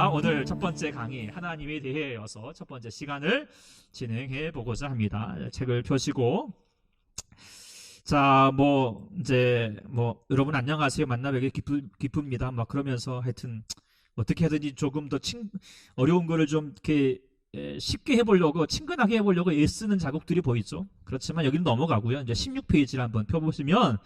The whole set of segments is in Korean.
자, 오늘 첫 번째 강의 하나님에 대해여서 첫 번째 시간을 진행해 보고자 합니다. 책을 펴시고, 자, 이제 여러분 안녕하세요. 만나 뵙기 기쁩니다. 그러면서 하여튼 어떻게 하든지 조금 더 어려운 거를 좀 이렇게 쉽게 해보려고, 친근하게 해보려고 애쓰는 자국들이 보이죠. 그렇지만 여기는 넘어가고요. 이제 16페이지를 한번 펴보시면,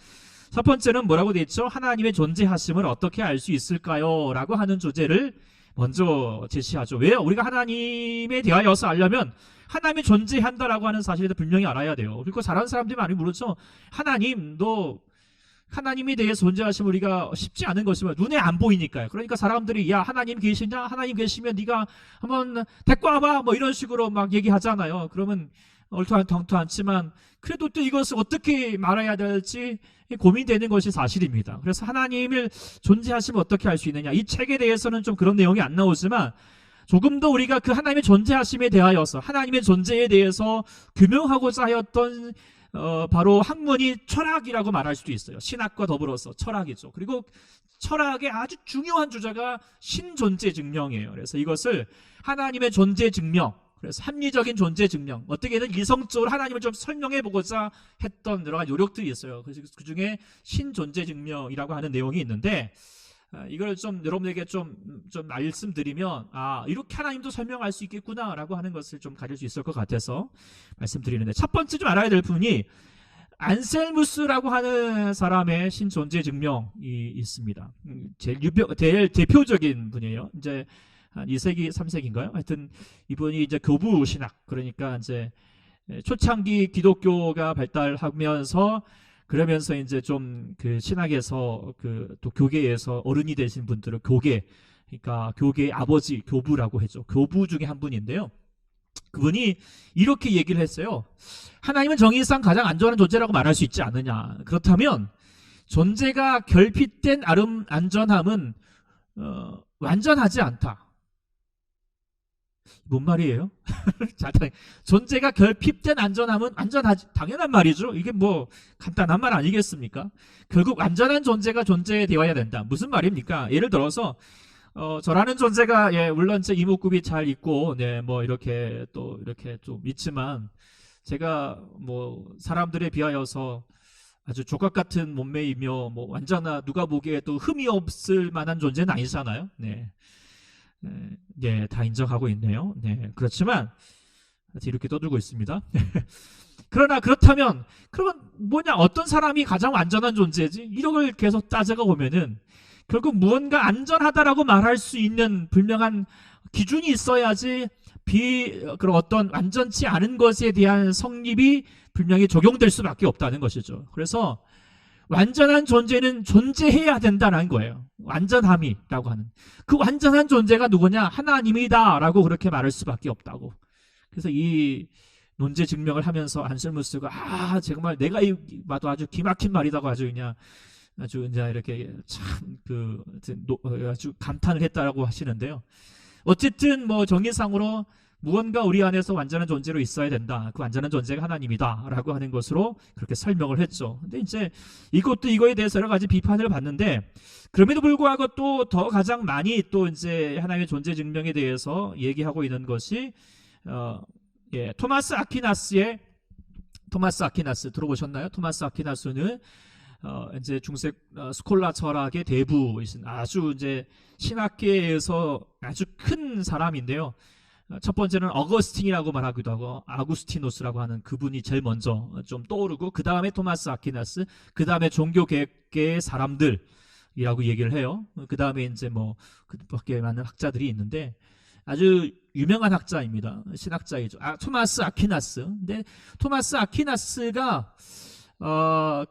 첫 번째는 뭐라고 되어 있죠? 하나님의 존재하심을 어떻게 알 수 있을까요? 라고 하는 주제를 먼저 제시하죠. 왜요? 우리가 하나님에 대하여서 알려면 하나님이 존재한다라고 하는 사실을 분명히 알아야 돼요. 그리고 잘하는 사람들이 많이 물었죠. 하나님에 대해서 존재하시면 우리가 쉽지 않은 것이면 눈에 안 보이니까요. 그러니까 사람들이 야 하나님 계시냐? 하나님 계시면 네가 한번 데리고 와봐 이런 식으로 막 얘기하잖아요. 그러면 얼토당토 않지만 그래도 또 이것을 어떻게 말해야 될지 고민되는 것이 사실입니다. 그래서 하나님을 존재하시면 어떻게 알 수 있느냐, 이 책에 대해서는 좀 그런 내용이 안 나오지만 조금 더 우리가 그 하나님의 존재하심에 대하여서, 하나님의 존재에 대해서 규명하고자 하였던 바로 학문이 철학이라고 말할 수도 있어요. 신학과 더불어서 철학이죠. 그리고 철학의 아주 중요한 주제가 신존재 증명이에요. 그래서 이것을 하나님의 존재 증명, 그래서 합리적인 존재 증명, 어떻게든 이성적으로 하나님을 좀 설명해 보고자 했던 여러 가지 노력들이 있어요. 그래서 그 중에 신존재 증명이라고 하는 내용이 있는데, 이걸 좀 여러분에게 좀 말씀드리면, 이렇게 하나님도 설명할 수 있겠구나라고 하는 것을 좀 가질 수 있을 것 같아서 말씀드리는데, 첫 번째 좀 알아야 될 분이 안셀무스라고 하는 사람의 신존재 증명이 있습니다. 제일 대표적인 분이에요. 이제 한 2세기, 3세기인가요? 하여튼 이분이 이제 교부 신학, 그러니까 이제 초창기 기독교가 발달하면서 그러면서 이제 좀 그 신학에서 또 교계에서 어른이 되신 분들을 그러니까 교계의 아버지, 교부라고 했죠. 교부 중에 한 분인데요. 그분이 이렇게 얘기를 했어요. 하나님은 정의상 가장 안전한 존재라고 말할 수 있지 않느냐. 그렇다면 존재가 결핍된 안전함은 완전하지 않다. 뭔 말이에요? 존재가 결핍된 안전함은 당연한 말이죠. 이게 간단한 말 아니겠습니까? 결국 완전한 존재가 존재되어야 된다. 무슨 말입니까? 예를 들어서 저라는 존재가 물론 제 이목구비 잘 있고 이렇게 또 이렇게 좀 있지만, 제가 사람들에 비하여서 아주 조각 같은 몸매이며 누가 보기에도 흠이 없을 만한 존재는 아니잖아요. 다 인정하고 있네요. 그렇지만 이렇게 떠들고 있습니다. 그러면 어떤 사람이 가장 안전한 존재지? 이런 걸 계속 따져가 보면은 결국 무언가 안전하다라고 말할 수 있는 분명한 기준이 있어야지 그런 어떤 완전치 않은 것에 대한 성립이 분명히 적용될 수밖에 없다는 것이죠. 그래서 완전한 존재는 존재해야 된다는 거예요. 완전함이라고 하는. 그 완전한 존재가 누구냐? 하나님이다라고 그렇게 말할 수밖에 없다고. 그래서 이 논제 증명을 하면서 안셀무스가 정말 내가 봐도 아주 기막힌 말이다고 아주 그냥 이렇게 아주 감탄을 했다라고 하시는데요. 어쨌든 정의상으로 무언가 우리 안에서 완전한 존재로 있어야 된다. 그 완전한 존재가 하나님이다 라고 하는 것으로 그렇게 설명을 했죠. 근데 이제 이거에 대해서 여러 가지 비판을 받는데, 그럼에도 불구하고 또 더 가장 많이 또 이제 하나님의 존재 증명에 대해서 얘기하고 있는 것이 토마스 아퀴나스 들어보셨나요? 토마스 아퀴나스는 이제 중세 스콜라 철학의 대부이신 아주 이제 신학계에서 아주 큰 사람인데요. 첫 번째는 어거스틴이라고 말하기도 하고 아구스티노스라고 하는 그분이 제일 먼저 좀 떠오르고, 그 다음에 토마스 아퀴나스, 그 다음에 종교개혁계의 사람들이라고 얘기를 해요. 그 다음에 이제 그 밖에 많은 학자들이 있는데 아주 유명한 학자입니다. 신학자이죠. 토마스 아퀴나스. 근데 토마스 아퀴나스가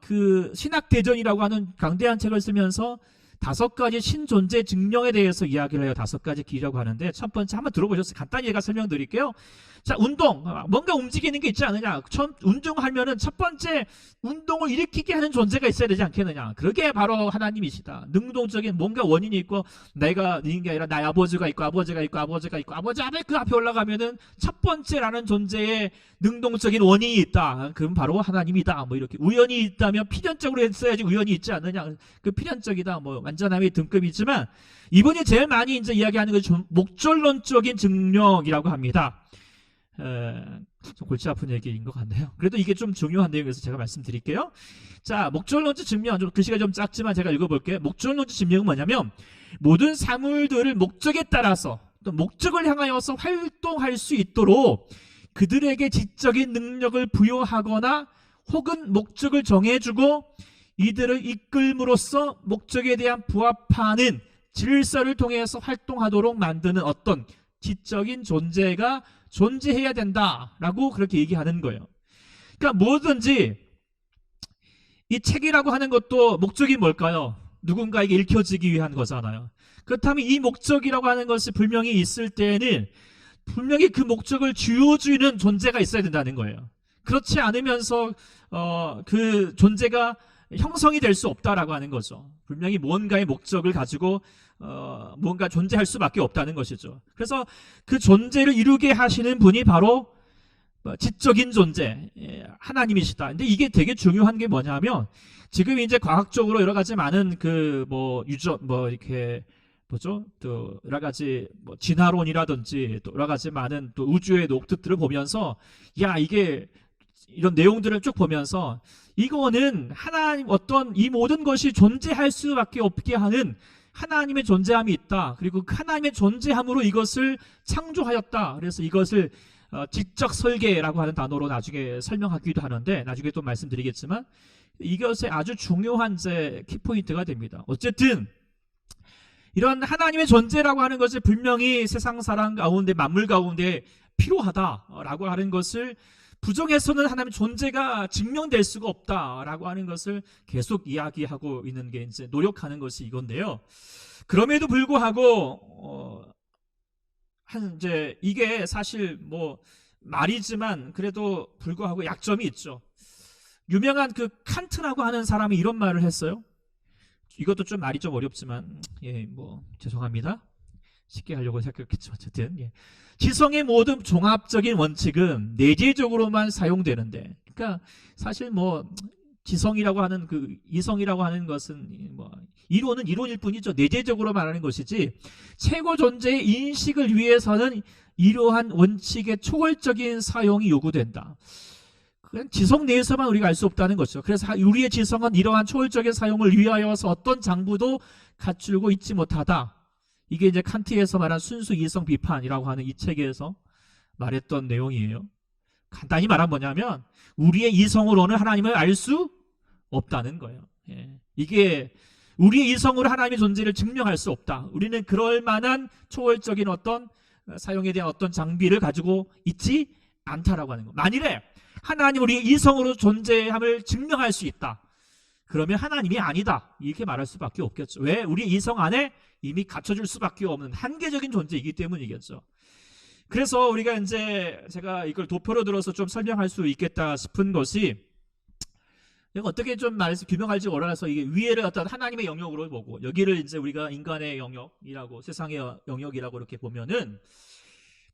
그 신학대전이라고 하는 강대한 책을 쓰면서 5가지 신존재 증명에 대해서 이야기를 해요. 5가지 길이라고 하는데, 첫 번째 한번 들어보셨어요? 간단히 제가 설명드릴게요. 자, 운동. 뭔가 움직이는 게 있지 않느냐. 운동하면은 첫 번째 운동을 일으키게 하는 존재가 있어야 되지 않겠느냐. 그게 바로 하나님이시다. 능동적인 뭔가 원인이 있고, 내가 있는 게 아니라 나의 아버지가 있고 아버지 앞에 그 앞에 올라가면은 첫 번째라는 존재의 능동적인 원인이 있다. 그럼 바로 하나님이다. 이렇게 우연이 있다면 필연적으로 했어야지 우연이 있지 않느냐. 그 필연적이다. 완전함이 등급이지만 이분이 제일 많이 이제 이야기하는 것이 목적론적인 증명이라고 합니다. 좀 골치 아픈 얘기인 것 같네요. 그래도 이게 좀 중요한 내용이어서 제가 말씀드릴게요. 자, 목적론적 증명, 좀 글씨가 좀 작지만 제가 읽어볼게요. 목적론적 증명은 뭐냐면 모든 사물들을 목적에 따라서 또 목적을 향하여서 활동할 수 있도록 그들에게 지적인 능력을 부여하거나 혹은 목적을 정해주고 이들을 이끌므로써 목적에 대한 부합하는 질서를 통해서 활동하도록 만드는 어떤 지적인 존재가 존재해야 된다라고 그렇게 얘기하는 거예요. 그러니까 뭐든지 이 책이라고 하는 것도 목적이 뭘까요? 누군가에게 읽혀지기 위한 거잖아요. 그렇다면 이 목적이라고 하는 것이 분명히 있을 때에는 분명히 그 목적을 쥐어주는 존재가 있어야 된다는 거예요. 그렇지 않으면서 그 존재가 형성이 될 수 없다라고 하는 거죠. 분명히 뭔가의 목적을 가지고 뭔가 존재할 수밖에 없다는 것이죠. 그래서 그 존재를 이루게 하시는 분이 바로 지적인 존재, 하나님이시다. 근데 이게 되게 중요한 게 뭐냐면 지금 이제 과학적으로 여러 가지 많은 이렇게 뭐죠? 또 여러 가지 진화론이라든지 또 여러 가지 많은 또 우주의 녹특들을 보면서 이게 이런 내용들을 쭉 보면서 이거는 하나님 어떤 이 모든 것이 존재할 수밖에 없게 하는 하나님의 존재함이 있다. 그리고 하나님의 존재함으로 이것을 창조하였다. 그래서 이것을 지적 설계라고 하는 단어로 나중에 설명하기도 하는데 나중에 또 말씀드리겠지만 이것이 아주 중요한 키포인트가 됩니다. 어쨌든 이런 하나님의 존재라고 하는 것이 분명히 세상 사람 가운데 만물 가운데 필요하다라고 하는 것을 부정해서는 하나님의 존재가 증명될 수가 없다라고 하는 것을 계속 이야기하고 있는 게 이제 노력하는 것이 이건데요. 그럼에도 불구하고 이제 이게 사실 말이지만 그래도 불구하고 약점이 있죠. 유명한 그 칸트라고 하는 사람이 이런 말을 했어요. 이것도 좀 말이 좀 어렵지만 죄송합니다. 쉽게 하려고 생각했지만 어쨌든 지성의 모든 종합적인 원칙은 내재적으로만 사용되는데, 그러니까 사실 지성이라고 하는 그 이성이라고 하는 것은 이론은 이론일 뿐이죠. 내재적으로 말하는 것이지 최고 존재의 인식을 위해서는 이러한 원칙의 초월적인 사용이 요구된다. 그건 지성 내에서만 우리가 알 수 없다는 것이죠. 그래서 우리의 지성은 이러한 초월적인 사용을 위하여서 어떤 장부도 갖추고 있지 못하다. 이게 이제 칸트에서 말한 순수 이성 비판이라고 하는 이 책에서 말했던 내용이에요. 간단히 말하면 뭐냐면 우리의 이성으로는 하나님을 알 수 없다는 거예요. 이게 우리의 이성으로 하나님의 존재를 증명할 수 없다. 우리는 그럴 만한 초월적인 어떤 사용에 대한 어떤 장비를 가지고 있지 않다라고 하는 거. 만일에 하나님 우리의 이성으로 존재함을 증명할 수 있다. 그러면 하나님이 아니다. 이렇게 말할 수밖에 없겠죠. 왜? 우리의 이성 안에 이미 갖춰줄 수밖에 없는 한계적인 존재이기 때문이겠죠. 그래서 우리가 이제 제가 이걸 도표로 들어서 좀 설명할 수 있겠다 싶은 것이 어떻게 좀 규명할지 몰라서 이게 위에를 어떤 하나님의 영역으로 보고 여기를 이제 우리가 인간의 영역이라고 세상의 영역이라고 이렇게 보면은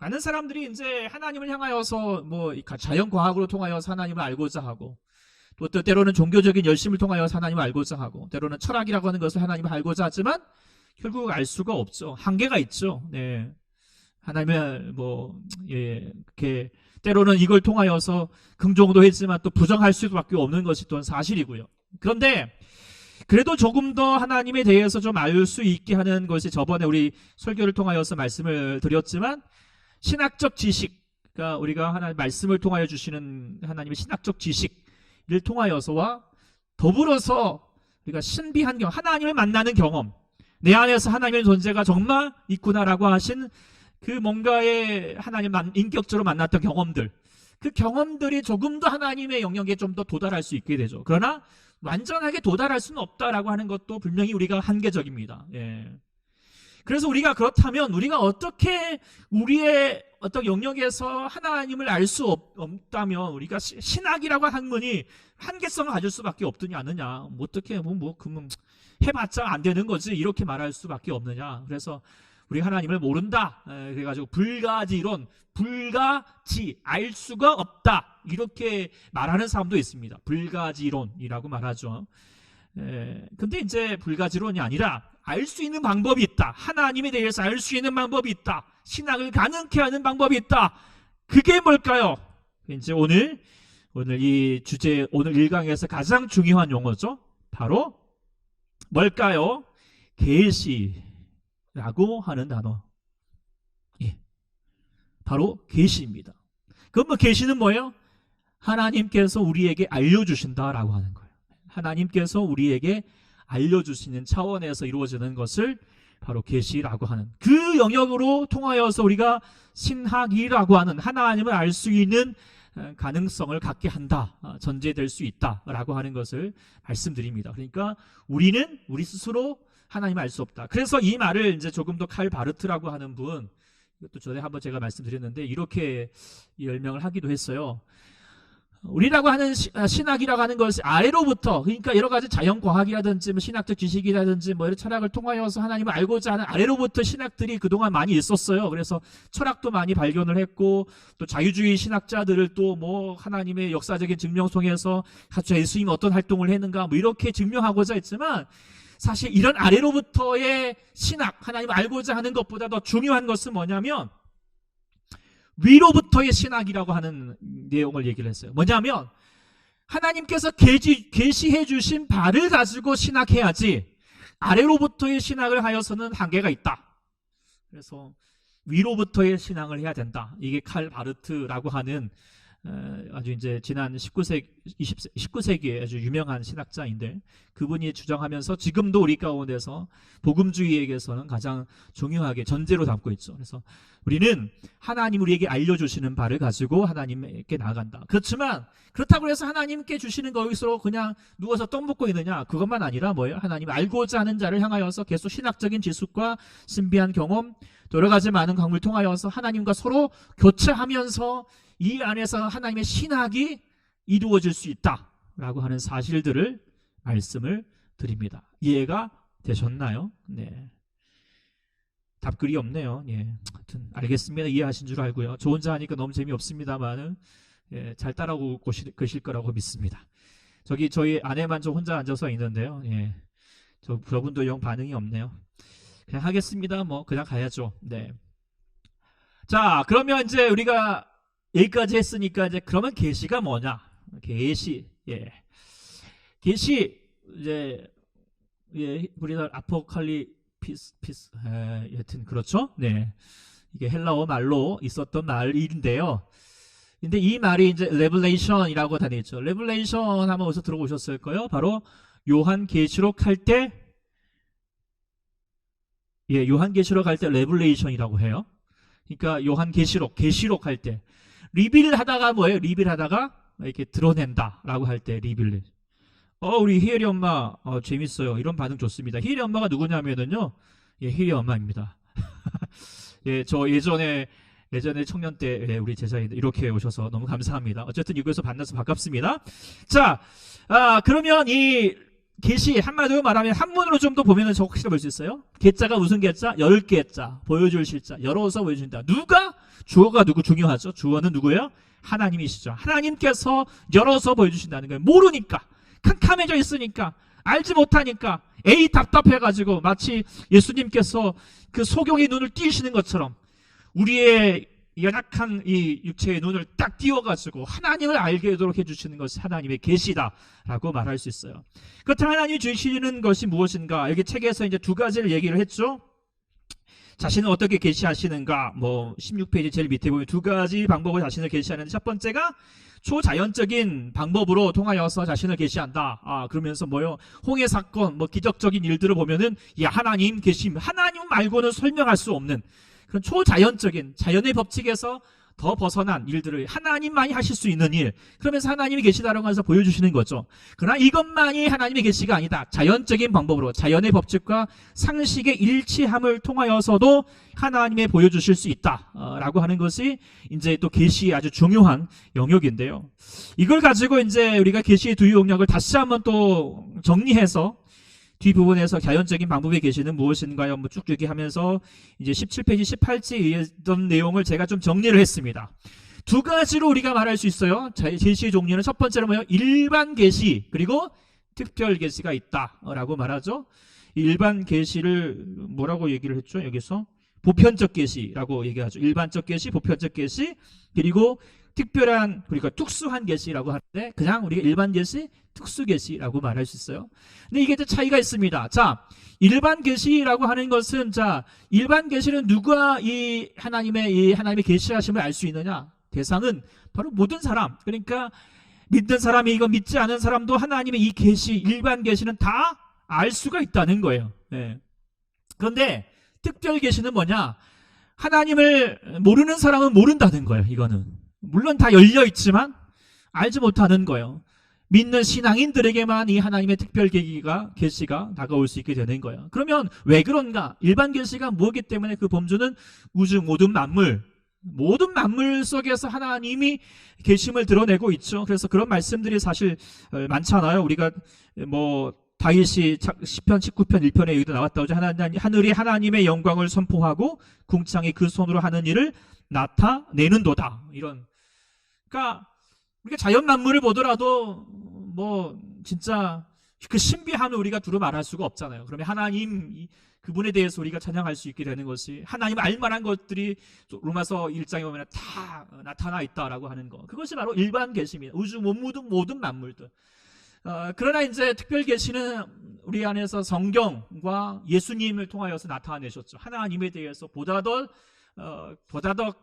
많은 사람들이 이제 하나님을 향하여서 자연과학으로 통하여서 하나님을 알고자 하고 또 때로는 종교적인 열심을 통하여서 하나님을 알고자 하고 때로는 철학이라고 하는 것을 하나님을 알고자 하지만 결국 알 수가 없죠. 한계가 있죠. 하나님을 이렇게 때로는 이걸 통하여서 긍정도 했지만 또 부정할 수밖에 없는 것이 또한 사실이고요. 그런데 그래도 조금 더 하나님에 대해서 좀 알 수 있게 하는 것이 저번에 우리 설교를 통하여서 말씀을 드렸지만 신학적 지식, 그러니까 우리가 하나님 말씀을 통하여 주시는 하나님의 신학적 지식을 통하여서와 더불어서 우리가 신비한 경험, 하나님을 만나는 경험, 내 안에서 하나님의 존재가 정말 있구나라고 하신 그 뭔가의 하나님 인격적으로 만났던 경험들, 그 경험들이 조금 더 하나님의 영역에 좀 더 도달할 수 있게 되죠. 그러나 완전하게 도달할 수는 없다라고 하는 것도 분명히 우리가 한계적입니다. 그래서 우리가 그렇다면 우리가 어떻게 우리의 어떤 영역에서 하나님을 알 수 없다면 우리가 신학이라고 하는 학문이 한계성을 가질 수밖에 없느냐 않느냐, 어떻게 그러면 해봤자 안 되는 거지 이렇게 말할 수밖에 없느냐. 그래서 우리 하나님을 모른다. 그래가지고 불가지론, 불가지, 알 수가 없다. 이렇게 말하는 사람도 있습니다. 불가지론이라고 말하죠. 근데 이제 불가지론이 아니라 알 수 있는 방법이 있다. 하나님에 대해서 알 수 있는 방법이 있다. 신앙을 가능케 하는 방법이 있다. 그게 뭘까요? 이제 오늘 이 주제, 오늘 1강에서 가장 중요한 용어죠. 바로 뭘까요? 계시라고 하는 단어. 예. 바로 계시입니다. 그럼 뭐 계시는 뭐예요? 하나님께서 우리에게 알려주신다라고 하는 거예요. 하나님께서 우리에게 알려주시는 차원에서 이루어지는 것을 바로 계시라고 하는 그 영역으로 통하여서 우리가 신학이라고 하는 하나님을 알 수 있는 가능성을 갖게 한다, 전제될 수 있다라고 하는 것을 말씀드립니다. 그러니까 우리는 우리 스스로 하나님을 알 수 없다. 그래서 이 말을 이제 조금 더 칼 바르트라고 하는 분, 이것도 전에 한번 제가 말씀드렸는데 이렇게 열명을 하기도 했어요. 우리라고 하는 신학이라고 하는 것이 아래로부터, 그러니까 여러 가지 자연과학이라든지 뭐 신학적 지식이라든지 뭐 이런 철학을 통하여서 하나님을 알고자 하는 아래로부터 신학들이 그동안 많이 있었어요. 그래서 철학도 많이 발견을 했고, 또 자유주의 신학자들을 또 뭐 하나님의 역사적인 증명 속에서 가짜 예수님이 어떤 활동을 했는가 뭐 이렇게 증명하고자 했지만, 사실 이런 아래로부터의 신학, 하나님을 알고자 하는 것보다 더 중요한 것은 뭐냐면 위로부터의 신학이라고 하는 내용을 얘기를 했어요. 뭐냐면 하나님께서 계시해 주신 바를 가지고 신학해야지 아래로부터의 신학을 하여서는 한계가 있다. 그래서 위로부터의 신앙을 해야 된다. 이게 칼 바르트라고 하는 아주 이제 지난 19세기에 아주 유명한 신학자인데, 그분이 주장하면서 지금도 우리 가운데서 복음주의에게서는 가장 중요하게 전제로 담고 있죠. 그래서 우리는 하나님 우리에게 알려주시는 바를 가지고 하나님께 나아간다. 그렇지만 그렇다고 해서 하나님께 주시는 거기서 그냥 누워서 떡 먹고 있느냐, 그것만 아니라 뭐예요? 하나님 알고자 하는 자를 향하여서 계속 신학적인 지식과 신비한 경험, 또 여러 가지 많은 강물을 통하여서 하나님과 서로 교체하면서 이 안에서 하나님의 신학이 이루어질 수 있다라고 하는 사실들을 말씀을 드립니다. 이해가 되셨나요? 네. 답글이 없네요. 예. 하여튼 알겠습니다. 이해하신 줄 알고요. 저 혼자 하니까 너무 재미없습니다만은 잘 따라오고 계실 거라고 믿습니다. 저희 아내만 좀 혼자 앉아서 있는데요. 예. 저분도 영 반응이 없네요. 그냥 하겠습니다. 뭐 그냥 가야죠. 네. 자, 그러면 이제 우리가 여기까지 했으니까 이제 그러면 계시가 뭐냐? 계시. 예. 계시 이제 우리나라 아포칼리피스 여튼 그렇죠? 네. 이게 헬라어 말로 있었던 말인데요. 근데 이 말이 이제 레블레이션이라고 다 되어 있죠. 레블레이션 한번 어디서 들어보셨을 거예요? 바로 요한계시록 할 때, 요한계시록 할 때 레블레이션이라고 해요. 그러니까 요한계시록, 계시록 할 때 리빌 하다가 뭐예요? 리빌 하다가 이렇게 드러낸다라고 할 때 리빌. 우리 희열이 엄마 재밌어요. 이런 반응 좋습니다. 희열이 엄마가 누구냐면은요, 희열이 엄마입니다. 저 예전에 청년 때 우리 제자인데 이렇게 오셔서 너무 감사합니다. 어쨌든 이곳에서 만나서 반갑습니다. 자, 그러면 이 계시 한마디로 말하면 한문으로 좀 더 보면은 저 확실히 볼 수 있어요. 계자가 무슨 계자? 10개자, 보여줄 실자, 열어서 보여준다. 누가? 주어가 누구 중요하죠? 주어는 누구예요? 하나님이시죠. 하나님께서 열어서 보여주신다는 거예요. 모르니까, 캄캄해져 있으니까, 알지 못하니까, 답답해가지고 마치 예수님께서 그 소경의 눈을 띄우시는 것처럼 우리의 연약한 이 육체의 눈을 딱 띄워가지고 하나님을 알게 되도록 해주시는 것이 하나님의 계시다라고 말할 수 있어요. 그렇다면 하나님이 주시는 것이 무엇인가? 여기 책에서 이제 두 가지를 얘기를 했죠. 자신을 어떻게 계시하시는가? 뭐 16페이지 제일 밑에 보면 두 가지 방법으로 자신을 계시하는데, 첫 번째가 초자연적인 방법으로 통하여서 자신을 계시한다. 그러면서 뭐요? 홍해 사건, 뭐 기적적인 일들을 보면은 하나님 계심, 하나님 말고는 설명할 수 없는 그런 초자연적인 자연의 법칙에서 더 벗어난 일들을 하나님만이 하실 수 있는 일, 그러면서 하나님이 계시다라고 해서 보여주시는 거죠. 그러나 이것만이 하나님의 계시가 아니다. 자연적인 방법으로 자연의 법칙과 상식의 일치함을 통하여서도 하나님의 보여주실 수 있다라고 하는 것이 이제 또 계시의 아주 중요한 영역인데요. 이걸 가지고 이제 우리가 계시의 두 영역을 다시 한번 또 정리해서 뒷부분에서 자연적인 방법에 계시는 무엇인가요? 뭐 쭉 얘기하면서 이제 17페이지, 18페이지에 있던 내용을 제가 좀 정리를 했습니다. 두 가지로 우리가 말할 수 있어요. 계시의 종류는 첫 번째로 뭐예요? 일반 계시, 그리고 특별 계시가 있다라고 말하죠. 일반 계시를 뭐라고 얘기를 했죠? 여기서 보편적 계시라고 얘기하죠. 일반적 계시, 보편적 계시, 그리고 특별한, 그러니까 특수한 계시라고 하는데 그냥 우리가 일반 계시, 특수 계시라고 말할 수 있어요. 근데 이게 또 차이가 있습니다. 자, 일반 계시라고 하는 것은, 자, 일반 계시는 누가 이 하나님의 계시하심을 알 수 있느냐? 대상은 바로 모든 사람. 그러니까 믿는 사람이 이거 믿지 않은 사람도 하나님의 이 계시, 일반 계시는 다 알 수가 있다는 거예요. 예. 그런데 특별 계시는 뭐냐? 하나님을 모르는 사람은 모른다는 거예요. 이거는 물론 다 열려 있지만 알지 못하는 거예요. 믿는 신앙인들에게만 이 하나님의 특별 계시가 다가올 수 있게 되는 거예요. 그러면 왜 그런가? 일반 계시가 뭐기 때문에 그 범주는 우주 모든 만물 속에서 하나님이 계심을 드러내고 있죠. 그래서 그런 말씀들이 사실 많잖아요. 우리가 뭐 다윗이 시편 19편 1편에 여기도 나왔다고 하죠. 하늘이 하나님의 영광을 선포하고 궁창이 그 손으로 하는 일을 나타내는도다. 이런. 그러니까 우리가 자연 만물을 보더라도 뭐 진짜 그 신비함을 우리가 두루 말할 수가 없잖아요. 그러면 하나님 그분에 대해서 우리가 찬양할 수 있게 되는 것이, 하나님 알만한 것들이 로마서 1장에 보면 다 나타나 있다라고 하는 거. 그것이 바로 일반 계시입니다. 우주 모든 만물들. 그러나 이제 특별 계시는 우리 안에서 성경과 예수님을 통하여서 나타내셨죠. 하나님에 대해서 보다 더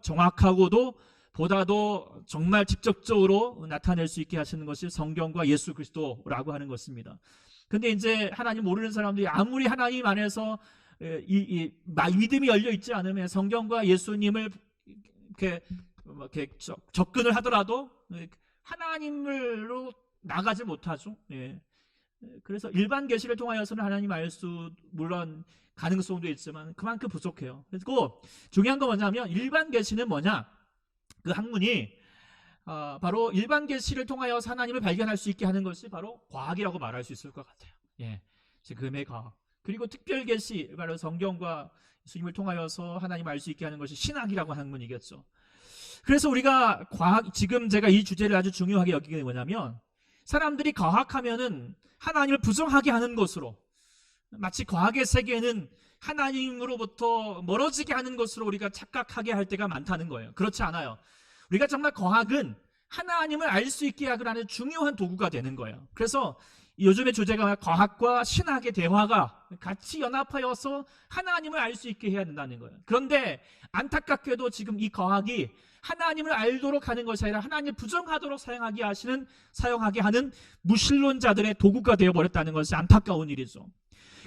정확하고도 보다 더 정말 직접적으로 나타낼 수 있게 하시는 것이 성경과 예수 그리스도라고 하는 것입니다. 근데 이제 하나님 모르는 사람들이 아무리 하나님 안에서 믿음이 열려 있지 않으면 성경과 예수님을 이렇게 접근을 하더라도 하나님으로 나가지 못하죠. 예. 그래서 일반 계시를 통하여서는 하나님 알 수 물론 가능성도 있지만 그만큼 부족해요. 그리고 중요한 건 뭐냐면 일반 계시는 뭐냐? 그 학문이 바로 일반 계시를 통하여서 하나님을 발견할 수 있게 하는 것이 바로 과학이라고 말할 수 있을 것 같아요. 예, 지금의 과학. 그리고 특별 계시, 바로 성경과 예수님을 통하여서 하나님 알 수 있게 하는 것이 신학이라고 하는 학문이겠죠. 그래서 우리가 지금 제가 이 주제를 아주 중요하게 여기게 된 뭐냐면, 사람들이 과학하면은 하나님을 부정하게 하는 것으로, 마치 과학의 세계는 하나님으로부터 멀어지게 하는 것으로 우리가 착각하게 할 때가 많다는 거예요. 그렇지 않아요. 우리가 정말 과학은 하나님을 알 수 있게 하는 중요한 도구가 되는 거예요. 그래서 요즘의 주제가 과학과 신학의 대화가 같이 연합하여서 하나님을 알 수 있게 해야 된다는 거예요. 그런데 안타깝게도 지금 이 과학이 하나님을 알도록 하는 것이 아니라 하나님을 부정하도록 사용하게 하는 무신론자들의 도구가 되어버렸다는 것이 안타까운 일이죠.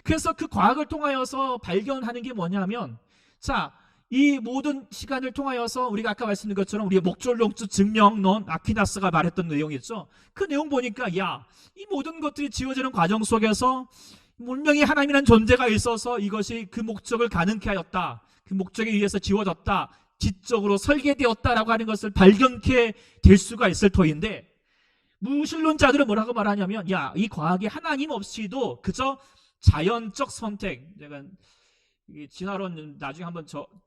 그래서 그 과학을 통하여서 발견하는 게 뭐냐면, 자, 이 모든 시간을 통하여서 우리가 아까 말씀드린 것처럼 우리의 목졸롱주 증명론, 아퀴나스가 말했던 내용이 있죠. 그 내용 보니까 이 모든 것들이 지어지는 과정 속에서 분명히 하나님이라는 존재가 있어서 이것이 그 목적을 가능케 하였다, 그 목적에 의해서 지어졌다, 지적으로 설계되었다라고 하는 것을 발견케 될 수가 있을 터인데, 무신론자들은 뭐라고 말하냐면, 이 과학이 하나님 없이도 그저 자연적 선택, 제가 진화론 나중에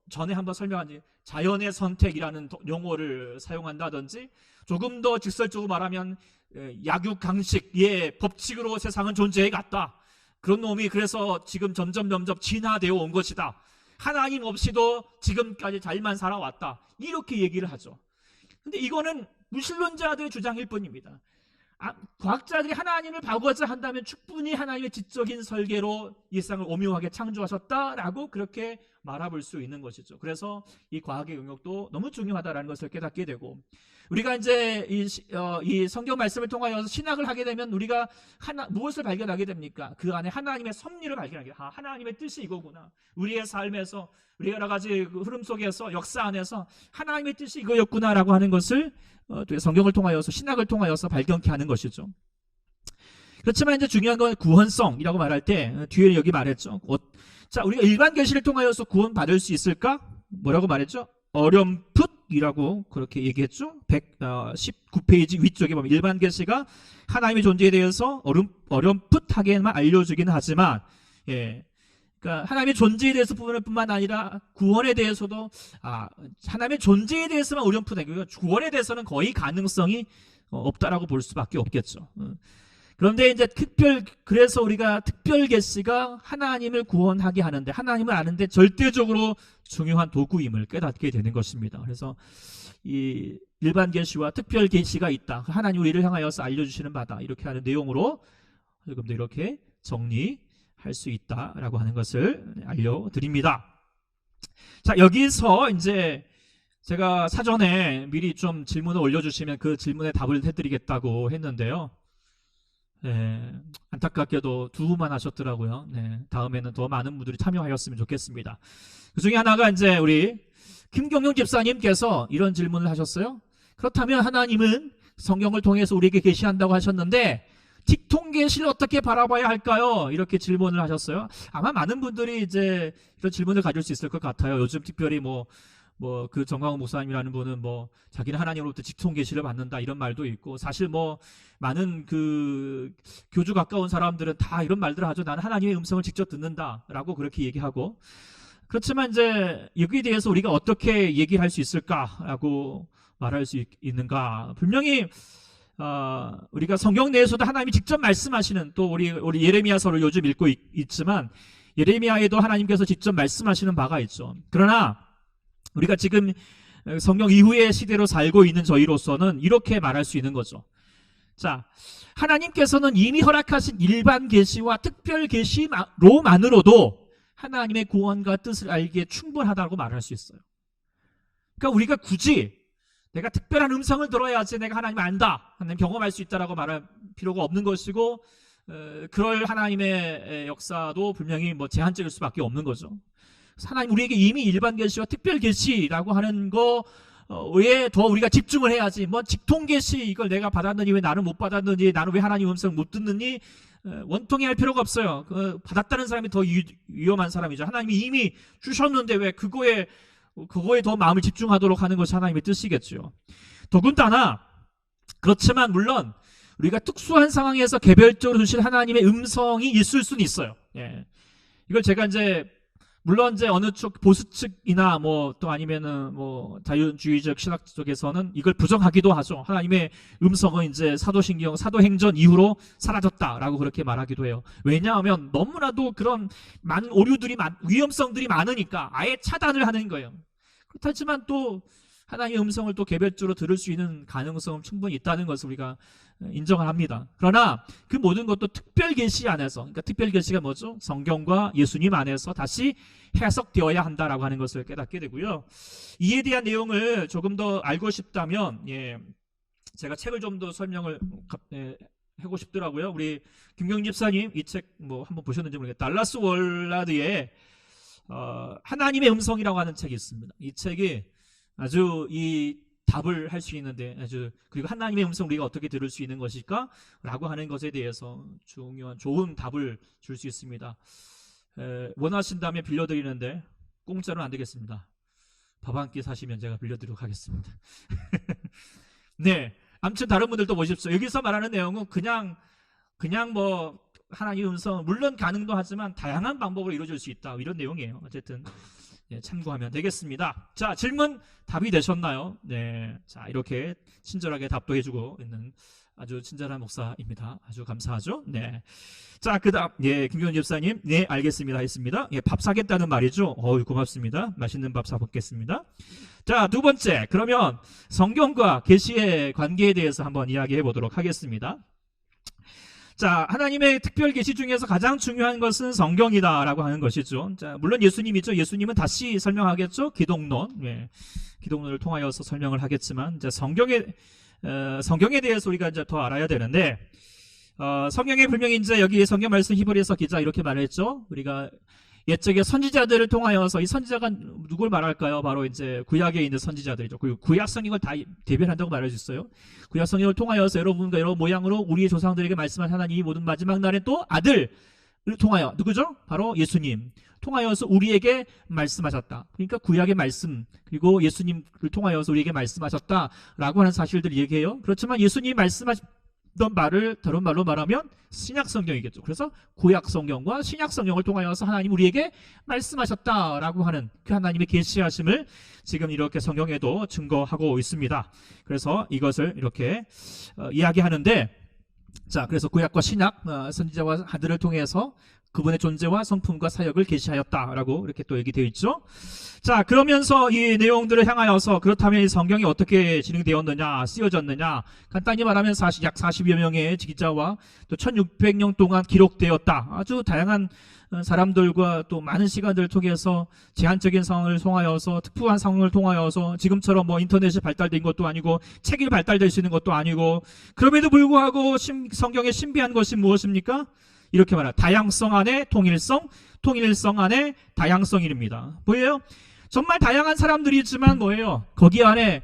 전에 한번 설명한 자연의 선택이라는 용어를 사용한다든지, 조금 더 직설적으로 말하면 약육강식의 법칙으로 세상은 존재해 갔다. 그런 놈이 그래서 지금 점점 진화되어 온 것이다. 하나님 없이도 지금까지 잘만 살아왔다. 이렇게 얘기를 하죠. 근데 이거는 무신론자들의 주장일 뿐입니다. 과학자들이 하나님을 봐고자 한다면 충분히 하나님의 지적인 설계로 이 세상을 오묘하게 창조하셨다라고 그렇게 말해볼 수 있는 것이죠. 그래서 이 과학의 영역도 너무 중요하다라는 것을 깨닫게 되고, 우리가 이제 이 성경 말씀을 통하여서 신학을 하게 되면 우리가 무엇을 발견하게 됩니까? 그 안에 하나님의 섭리를 발견하게 됩니다. 하나님의 뜻이 이거구나. 우리의 삶에서, 우리 여러 가지 흐름 속에서, 역사 안에서 하나님의 뜻이 이거였구나라고 하는 것을 성경을 통하여서, 신학을 통하여서 발견케 하는 것이죠. 그렇지만 이제 중요한 건 구원성이라고 말할 때, 뒤에 여기 말했죠. 자, 우리가 일반 계시를 통하여서 구원받을 수 있을까? 뭐라고 말했죠? 어렴풋이라고 그렇게 얘기했죠. 119페이지 위쪽에 보면 일반 계시가 하나님의 존재에 대해서 어렴풋하게만 알려주기는 하지만, 그러니까 하나님의 존재에 대해서 뿐만 아니라 구원에 대해서도 하나님의 존재에 대해서만 어렴풋하고요, 구원에 대해서는 거의 가능성이 없다라고 볼 수밖에 없겠죠. 그런데 이제 그래서 우리가 특별 계시가 하나님을 구원하게 하는데, 하나님을 아는데 절대적으로 중요한 도구임을 깨닫게 되는 것입니다. 그래서 이 일반 계시와 특별 계시가 있다. 하나님 우리를 향하여서 알려주시는 바다. 이렇게 하는 내용으로 조금 더 이렇게 정리할 수 있다라고 하는 것을 알려드립니다. 자, 여기서 이제 제가 사전에 미리 좀 질문을 올려주시면 그 질문에 답을 해드리겠다고 했는데요. 네, 안타깝게도 2분만 하셨더라고요. 네, 다음에는 더 많은 분들이 참여하였으면 좋겠습니다. 그 중에 하나가 이제 우리 김경용 집사님께서 이런 질문을 하셨어요. 그렇다면 하나님은 성경을 통해서 우리에게 계시한다고 하셨는데 직통 계시를 어떻게 바라봐야 할까요? 이렇게 질문을 하셨어요. 아마 많은 분들이 이제 이런 질문을 가질 수 있을 것 같아요. 요즘 특별히 그 정광훈 목사님이라는 분은 자기는 하나님으로부터 직통 계시를 받는다 이런 말도 있고, 사실 많은 그 교주 가까운 사람들은 다 이런 말들을 하죠. 나는 하나님의 음성을 직접 듣는다라고 그렇게 얘기하고. 그렇지만 이제 여기에 대해서 우리가 어떻게 얘기할 수 있을까라고 말할 수 있는가? 분명히 우리가 성경 내에서도 하나님이 직접 말씀하시는, 또 우리 예레미야서를 요즘 읽고 있지만 예레미야에도 하나님께서 직접 말씀하시는 바가 있죠. 그러나 우리가 지금 성경 이후의 시대로 살고 있는 저희로서는 이렇게 말할 수 있는 거죠. 자, 하나님께서는 이미 허락하신 일반 계시와 특별 계시로만으로도 하나님의 구원과 뜻을 알기에 충분하다고 말할 수 있어요. 그러니까 우리가 굳이 내가 특별한 음성을 들어야지 내가 하나님을 안다, 하나님 경험할 수 있다라고 말할 필요가 없는 것이고, 그럴 하나님의 역사도 분명히 제한적일 수밖에 없는 거죠. 하나님 우리에게 이미 일반 계시와 특별 계시라고 하는 거에 더 우리가 집중을 해야지, 직통 계시 이걸 내가 받았느니 왜 나는 못 받았느니, 나는 왜 하나님 음성을 못 듣느니, 원통이 할 필요가 없어요. 받았다는 사람이 더 위험한 사람이죠. 하나님이 이미 주셨는데 왜 그거에 더 마음을 집중하도록 하는 것이 하나님의 뜻이겠죠. 더군다나 그렇지만 물론 우리가 특수한 상황에서 개별적으로 주실 하나님의 음성이 있을 수는 있어요. 예. 이걸 제가 이제 물론 이제 어느 쪽 보수 측이나 또 아니면은 자유주의적 신학 쪽에서는 이걸 부정하기도 하죠. 하나님의 음성은 이제 사도행전 이후로 사라졌다라고 그렇게 말하기도 해요. 왜냐하면 너무나도 그런 많은 오류들이 위험성들이 많으니까 아예 차단을 하는 거예요. 그렇지만 또 하나님의 음성을 또 개별적으로 들을 수 있는 가능성은 충분히 있다는 것을 우리가 인정을 합니다. 그러나 그 모든 것도 특별 계시 안에서, 그러니까 특별 계시가 뭐죠? 성경과 예수님 안에서 다시 해석되어야 한다라고 하는 것을 깨닫게 되고요. 이에 대한 내용을 조금 더 알고 싶다면, 제가 책을 좀 더 설명을 하고 싶더라고요. 우리 김경 집사님 이 책 한번 보셨는지 모르겠어요. 달라스 월라드의 하나님의 음성이라고 하는 책이 있습니다. 이 책이 아주 이 답을 할 수 있는데, 그리고 하나님의 음성 우리가 어떻게 들을 수 있는 것일까? 라고 하는 것에 대해서 중요한 좋은 답을 줄 수 있습니다. 원하신다면 빌려드리는데 공짜로는 안 되겠습니다. 밥 한 끼 사시면 제가 빌려드리도록 하겠습니다. 네, 아무튼 다른 분들도 보십시오. 여기서 말하는 내용은 그냥 하나님의 음성 물론 가능도 하지만 다양한 방법으로 이루어질 수 있다, 이런 내용이에요. 어쨌든 참고하면 되겠습니다. 자, 질문 답이 되셨나요? 네, 자, 이렇게 친절하게 답도 해주고 있는 아주 친절한 목사입니다. 아주 감사하죠? 네. 자, 그다음 김경훈 집사님, 네, 알겠습니다 했습니다. 밥 사겠다는 말이죠. 고맙습니다. 맛있는 밥 사먹겠습니다. 자, 두 번째, 그러면 성경과 계시의 관계에 대해서 한번 이야기해 보도록 하겠습니다. 자, 하나님의 특별 계시 중에서 가장 중요한 것은 성경이다라고 하는 것이죠. 자, 물론 예수님이죠. 예수님은 다시 설명하겠죠. 기독론, 기독론을 통하여서 설명을 하겠지만, 이제 성경에 대해서 우리가 이제 더 알아야 되는데, 성경에 분명히 이제 여기 성경 말씀 히브리서 기자 이렇게 말했죠. 우리가 옛적의 선지자들을 통하여서, 이 선지자가 누굴 말할까요? 바로 이제 구약에 있는 선지자들이죠. 그 구약 성경을 다 대변한다고 말할 수 있어요. 구약 성경을 통하여서 여러분과 여러 모양으로 우리의 조상들에게 말씀한 하나님이 모든 마지막 날에 또 아들을 통하여, 누구죠? 바로 예수님 통하여서 우리에게 말씀하셨다. 그러니까 구약의 말씀, 그리고 예수님을 통하여서 우리에게 말씀하셨다라고 하는 사실들을 얘기해요. 그렇지만 예수님이 말씀하셨던 말을 다른 말로 말하면 신약 성경이겠죠. 그래서 구약 성경과 신약 성경을 통하여서 하나님 우리에게 말씀하셨다라고 하는 그 하나님의 계시하심을 지금 이렇게 성경에도 증거하고 있습니다. 그래서 이것을 이렇게 이야기하는데, 자, 그래서 구약과 신약 선지자와 하들을 통해서 그분의 존재와 성품과 사역을 계시하였다라고 이렇게 또 얘기되어 있죠. 자, 그러면서 이 내용들을 향하여서 그렇다면 이 성경이 어떻게 진행되었느냐, 쓰여졌느냐, 간단히 말하면 약 40여 명의 기자와 또 1600년 동안 기록되었다. 아주 다양한 사람들과 또 많은 시간들을 통해서 제한적인 상황을 통하여서 특수한 상황을 통하여서 지금처럼 뭐 인터넷이 발달된 것도 아니고 책이 발달될 수 있는 것도 아니고, 그럼에도 불구하고 성경의 신비한 것이 무엇입니까? 이렇게 말합니다. 다양성 안에 통일성, 통일성 안에 다양성입니다. 뭐예요? 정말 다양한 사람들이 있지만 뭐예요? 거기 안에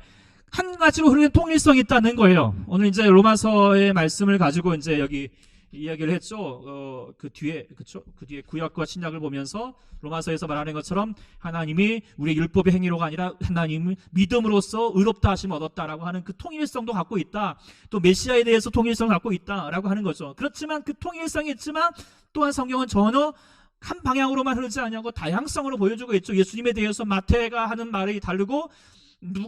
한 가지로 흐르는 통일성이 있다는 거예요. 오늘 이제 로마서의 말씀을 가지고 이제 여기 이야기를 했죠. 그 뒤에, 그쵸? 그 뒤에 구약과 신약을 보면서 로마서에서 말하는 것처럼 하나님이 우리의 율법의 행위로가 아니라 하나님을 믿음으로써 의롭다 하심을 얻었다라고 하는 그 통일성도 갖고 있다. 또 메시아에 대해서 통일성을 갖고 있다라고 하는 거죠. 그렇지만 그 통일성이 있지만 또한 성경은 전혀 한 방향으로만 흐르지 않냐고 다양성으로 보여주고 있죠. 예수님에 대해서 마태가 하는 말이 다르고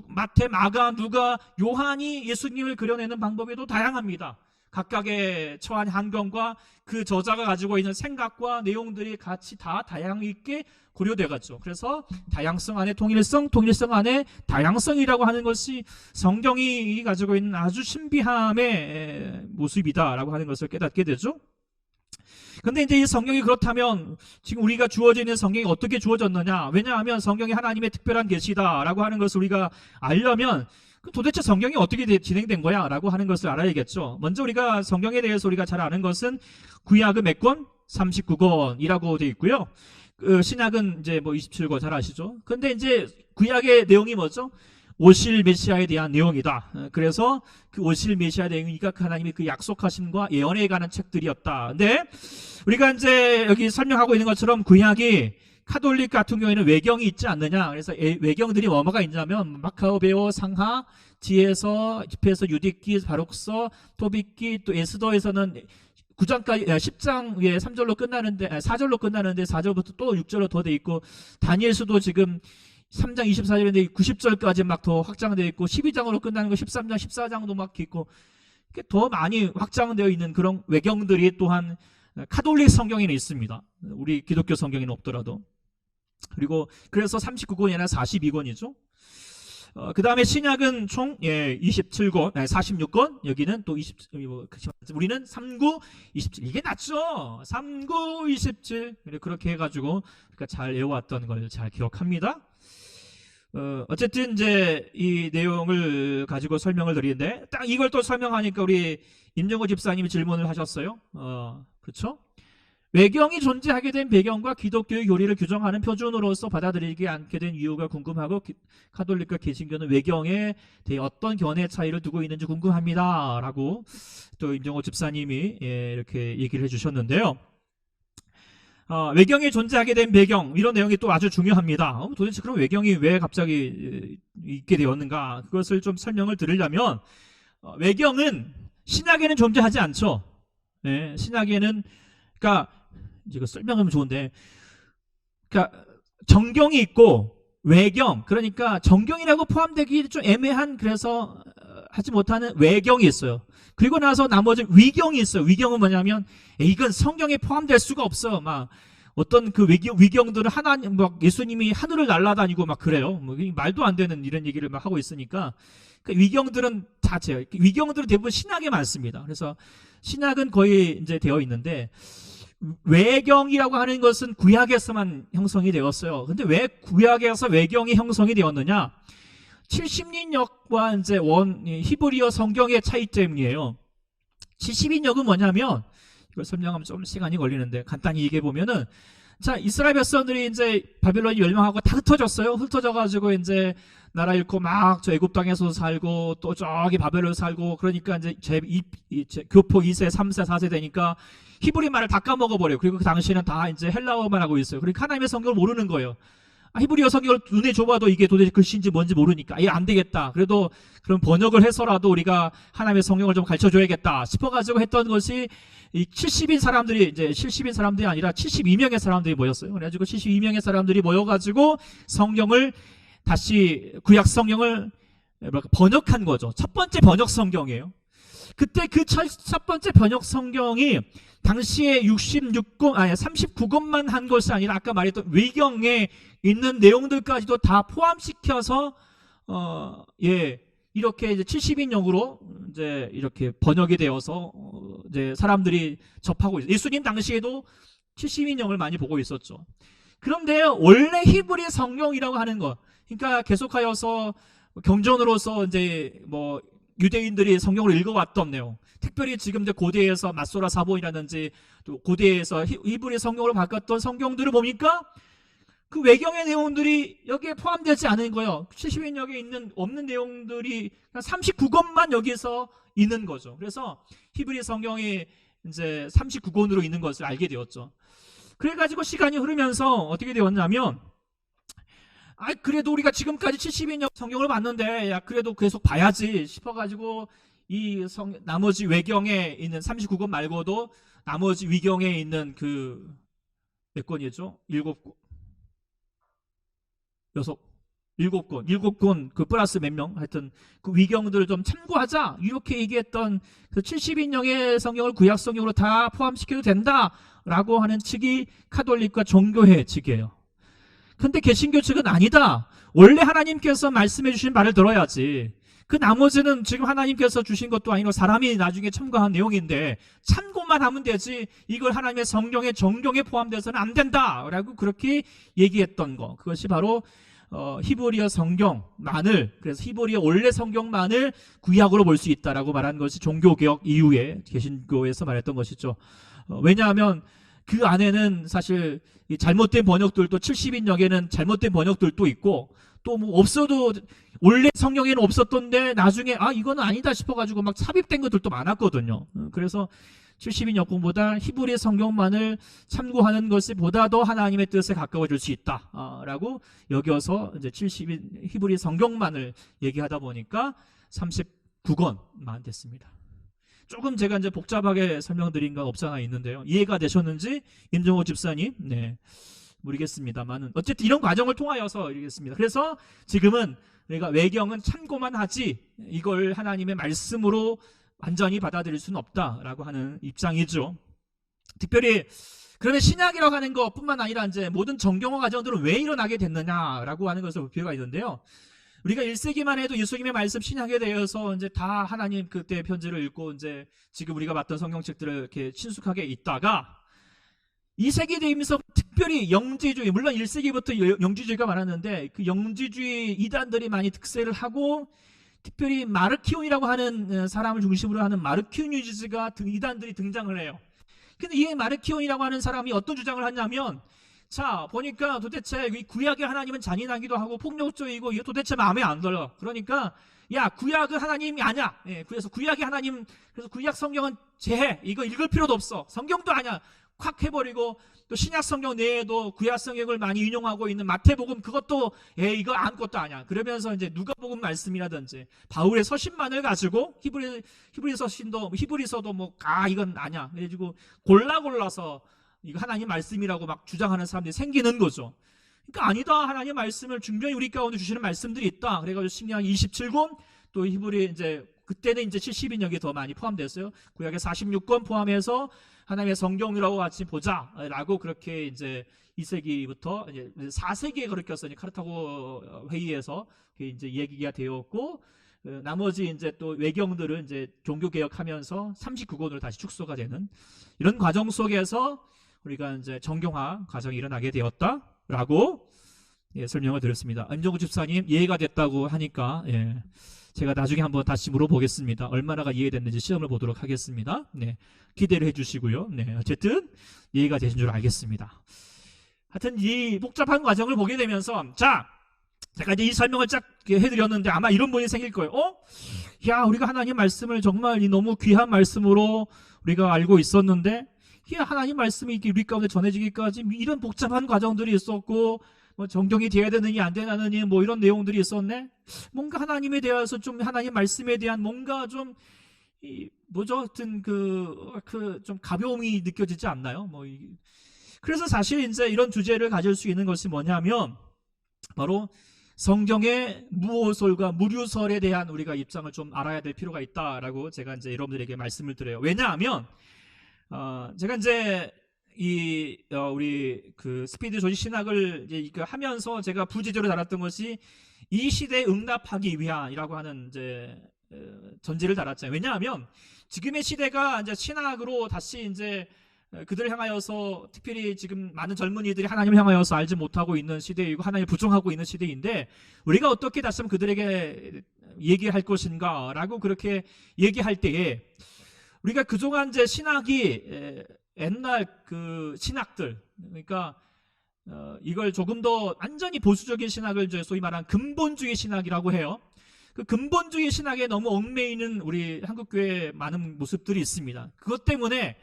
마태, 마가, 누가, 요한이 예수님을 그려내는 방법에도 다양합니다. 각각의 처한 환경과 그 저자가 가지고 있는 생각과 내용들이 같이 다 다양 있게 고려되었죠. 그래서 다양성 안에 통일성, 통일성 안에 다양성이라고 하는 것이 성경이 가지고 있는 아주 신비함의 모습이다라고 하는 것을 깨닫게 되죠. 근데 이제 이 성경이 그렇다면 지금 우리가 주어져 있는 성경이 어떻게 주어졌느냐? 왜냐하면 성경이 하나님의 특별한 계시다라고 하는 것을 우리가 알려면 도대체 성경이 어떻게 진행된 거야? 라고 하는 것을 알아야겠죠. 먼저 우리가 성경에 대해서 우리가 잘 아는 것은 구약은 몇 권? 39권이라고 되어 있고요. 신약은 이제 뭐 27권 잘 아시죠? 근데 이제 구약의 내용이 뭐죠? 오실 메시아에 대한 내용이다. 그래서 그 오실 메시아 내용이니까 하나님의 그 약속하심과 예언에 관한 책들이었다. 근데 우리가 이제 여기 설명하고 있는 것처럼 구약이 카톨릭 같은 경우에는 외경이 있지 않느냐. 그래서 외경들이 뭐가 있냐면 마카오베오, 상하, 지에서, 집에서, 유디기, 바록서, 토비기, 또 에스더에서는 9장까지 10장에 3절로 끝나는데 4절로 끝나는데 4절부터 또 6절로 더 돼 있고, 다니엘서도 지금 3장 24절인데 90절까지 막 더 확장되어 있고, 12장으로 끝나는 거 13장, 14장도 막 있고, 더 많이 확장되어 있는 그런 외경들이 또한 카톨릭 성경에는 있습니다. 우리 기독교 성경에는 없더라도. 그리고 그래서 39권이 아니라 42권이죠. 그 다음에 신약은 총 27권, 46권. 여기는 또 20, 우리는 39, 27. 이게 낫죠? 39, 27. 그렇게 해가지고 잘 외워왔던 걸 잘 기억합니다. 어쨌든 이제 이 내용을 가지고 설명을 드리는데, 딱 이걸 또 설명하니까 우리 임정호 집사님이 질문을 하셨어요. 그렇죠? 외경이 존재하게 된 배경과 기독교의 교리를 규정하는 표준으로서 받아들이지 않게 된 이유가 궁금하고, 카톨릭과 개신교는 외경에 대해 어떤 견해 차이를 두고 있는지 궁금합니다. 라고 또 임정호 집사님이 이렇게 얘기를 해주셨는데요. 외경이 존재하게 된 배경, 이런 내용이 또 아주 중요합니다. 도대체 그럼 외경이 왜 갑자기 있게 되었는가? 그것을 좀 설명을 드리려면, 외경은 신약에는 존재하지 않죠. 신약에는, 그러니까 이거 설명하면 좋은데, 그러니까 정경이 있고 외경, 그러니까 정경이라고 포함되기 좀 애매한, 그래서 하지 못하는 외경이 있어요. 그리고 나서 나머지 위경이 있어요. 위경은 뭐냐면 이건 성경에 포함될 수가 없어. 막 어떤 그 위경들은 하나님, 막 예수님이 하늘을 날아다니고 막 그래요. 뭐 말도 안 되는 이런 얘기를 막 하고 있으니까, 그러니까 위경들은 자체예요. 위경들은 대부분 신약에 많습니다. 그래서 신약은 거의 이제 되어 있는데, 외경이라고 하는 것은 구약에서만 형성이 되었어요. 근데 왜 구약에서 외경이 형성이 되었느냐? 70인역과 이제 히브리어 성경의 차이점이에요. 70인역은 뭐냐면, 이걸 설명하면 좀 시간이 걸리는데 간단히 얘기해 보면은, 자, 이스라엘 백성들이 이제 바벨론이 멸망하고 다 흩어졌어요. 흩어져가지고 이제 나라 잃고 막 저 애굽 땅에서 살고 또 저기 바벨론 살고, 그러니까 이제 교포 2세, 3세, 4세 되니까 히브리 말을 다 까먹어버려요. 그리고 그 당시에는 다 이제 헬라어만 하고 있어요. 그러니까 하나님의 성경을 모르는 거예요. 히브리어 성경을 눈에 줘봐도 이게 도대체 글씨인지 뭔지 모르니까 안 되겠다. 그래도 그럼 번역을 해서라도 우리가 하나님의 성경을 좀 가르쳐줘야겠다 싶어가지고 했던 것이, 이 70인 사람들이, 이제 70인 사람들이 아니라 72명의 사람들이 모였어요. 그래가지고 72명의 사람들이 모여가지고 성경을 다시, 구약 성경을 번역한 거죠. 첫 번째 번역 성경이에요. 그때 그 첫 번째 번역 성경이 당시에 39권만 한 것이 아니라 아까 말했던 외경에 있는 내용들까지도 다 포함시켜서 이렇게 이제 70인역으로 이제 이렇게 번역이 되어서 이제 사람들이 접하고 있어요. 예수님 당시에도 70인역을 많이 보고 있었죠. 그런데 원래 히브리 성경이라고 하는 것, 그러니까 계속하여서 경전으로서 이제 뭐 유대인들이 성경을 읽어왔던 내용, 특별히 지금 이제 고대에서 마소라 사본이라든지 또 고대에서 히브리 성경으로 바꿨던 성경들을 보니까 그 외경의 내용들이 여기에 포함되지 않은 거예요. 70인역에 있는 없는 내용들이 39권만 여기서 있는 거죠. 그래서 히브리 성경이 이제 39권으로 있는 것을 알게 되었죠. 그래가지고 시간이 흐르면서 어떻게 되었냐면, 그래도 우리가 지금까지 70인역 성경을 봤는데, 그래도 계속 봐야지 싶어가지고, 나머지 외경에 있는 39권 말고도, 나머지 위경에 있는 몇 권이죠? 7권, 플러스 몇 명, 하여튼, 그 위경들을 좀 참고하자, 이렇게 얘기했던 그 70인역의 성경을 구약 성경으로 다 포함시켜도 된다라고 하는 측이 카톨릭과 종교회 측이에요. 근데 개신교 측은 아니다. 원래 하나님께서 말씀해 주신 말을 들어야지. 그 나머지는 지금 하나님께서 주신 것도 아니고 사람이 나중에 첨가한 내용인데 참고만 하면 되지, 이걸 하나님의 성경의 정경에 포함돼서는 안 된다라고 그렇게 얘기했던 거. 그것이 바로 히브리어 성경만을, 그래서 히브리어 원래 성경만을 구약으로 볼 수 있다라고 말한 것이 종교개혁 이후에 개신교에서 말했던 것이죠. 왜냐하면 그 안에는 사실 잘못된 번역들도 70인역에는 잘못된 번역들도 있고, 또 뭐 없어도 원래 성경에는 없었던데 나중에 이거는 아니다 싶어가지고 막 삽입된 것들도 많았거든요. 그래서 70인역공보다 히브리 성경만을 참고하는 것이 보다 더 하나님의 뜻에 가까워질 수 있다라고 여겨서 이제 70인 히브리 성경만을 얘기하다 보니까 39권만 됐습니다. 조금 제가 이제 복잡하게 설명드린 건 없지 않아 있는데요. 이해가 되셨는지 임정호 집사님, 모르겠습니다만은 어쨌든 이런 과정을 통하여서 이르겠습니다. 그래서 지금은 우리가 외경은 참고만 하지 이걸 하나님의 말씀으로 완전히 받아들일 수는 없다라고 하는 입장이죠. 특별히 그러면 신약이라고 하는 것뿐만 아니라 이제 모든 정경화 과정들은 왜 일어나게 됐느냐라고 하는 것을 볼 필요가 있는데요. 우리가 1세기만 해도 예수님의 말씀 신약에 대해서 이제 다 하나님 그때 편지를 읽고 이제 지금 우리가 봤던 성경책들을 이렇게 친숙하게 읽다가 2세기 되면서 특별히 영지주의, 물론 1세기부터 영지주의가 많았는데 그 영지주의 이단들이 많이 득세를 하고, 특별히 마르키온이라고 하는 사람을 중심으로 하는 마르키오니즈가 이단들이 등장을 해요. 근데 이 마르키온이라고 하는 사람이 어떤 주장을 하냐면, 자 보니까 도대체 이 구약의 하나님은 잔인하기도 하고 폭력적이고 이거 도대체 마음에 안 들어. 그러니까 구약은 하나님이 아니야. 그래서 구약이 하나님, 그래서 구약 성경은 제해, 이거 읽을 필요도 없어. 성경도 아니야. 콱 해버리고, 또 신약 성경 내에도 구약 성경을 많이 인용하고 있는 마태복음, 그것도 이거 아무것도 아니야. 그러면서 이제 누가복음 말씀이라든지 바울의 서신만을 가지고 히브리 서신도 히브리서도 이건 아니야. 그래가지고 골라서 이거 하나님 말씀이라고 막 주장하는 사람들이 생기는 거죠. 그러니까 아니다, 하나님 말씀을 분명히 우리 가운데 주시는 말씀들이 있다. 그래가지고 신약 27권, 또 히브리 이제 그때는 이제 70인역이 더 많이 포함됐어요. 구약의 46권 포함해서 하나님의 성경이라고 같이 보자라고 그렇게 이제 2세기부터 이제 4세기에 그렇게 해서 카르타고 회의에서 이제 얘기가 되었고, 나머지 이제 또 외경들은 이제 종교 개혁하면서 39권으로 다시 축소가 되는 이런 과정 속에서 우리가 이제 정경화 과정이 일어나게 되었다라고 설명을 드렸습니다. 임정구 집사님 이해가 됐다고 하니까 제가 나중에 한번 다시 물어보겠습니다. 얼마나가 이해됐는지 시험을 보도록 하겠습니다. 기대를 해주시고요. 어쨌든 이해가 되신 줄 알겠습니다. 하여튼 이 복잡한 과정을 보게 되면서, 제가 이제 이 설명을 쫙 해드렸는데 아마 이런 분이 생길 거예요. 우리가 하나님 말씀을 정말 이 너무 귀한 말씀으로 우리가 알고 있었는데, 하나님 말씀이 우리 가운데 전해지기까지 이런 복잡한 과정들이 있었고, 정경이 돼야 되느니 안 되느니 이런 내용들이 있었네. 뭔가 하나님에 대해서 좀, 하나님 말씀에 대한 뭔가 좀 하여튼 좀 가벼움이 느껴지지 않나요? 그래서 사실 이제 이런 주제를 가질 수 있는 것이 뭐냐면 바로 성경의 무오설과 무류설에 대한 우리가 입장을 좀 알아야 될 필요가 있다라고 제가 이제 여러분들에게 말씀을 드려요. 왜냐하면 제가 이제 우리 그 스피드 조지 신학을 이제 하면서 제가 부지적으로 달았던 것이 이 시대에 응답하기 위한이라고 하는 이제 전제를 달았잖아요. 왜냐하면 지금의 시대가 이제 신학으로 다시 이제 그들을 향하여서 특별히 지금 많은 젊은이들이 하나님을 향하여서 알지 못하고 있는 시대이고 하나님을 부정하고 있는 시대인데 우리가 어떻게 다시 한번 그들에게 얘기할 것인가 라고 그렇게 얘기할 때에 우리가 그동안 이제 신학이 옛날 그 신학들 그러니까 이걸 조금 더 완전히 보수적인 신학을 이제 소위 말하는 근본주의 신학이라고 해요. 그 근본주의 신학에 너무 얽매이는 우리 한국교회의 많은 모습들이 있습니다. 그것 때문에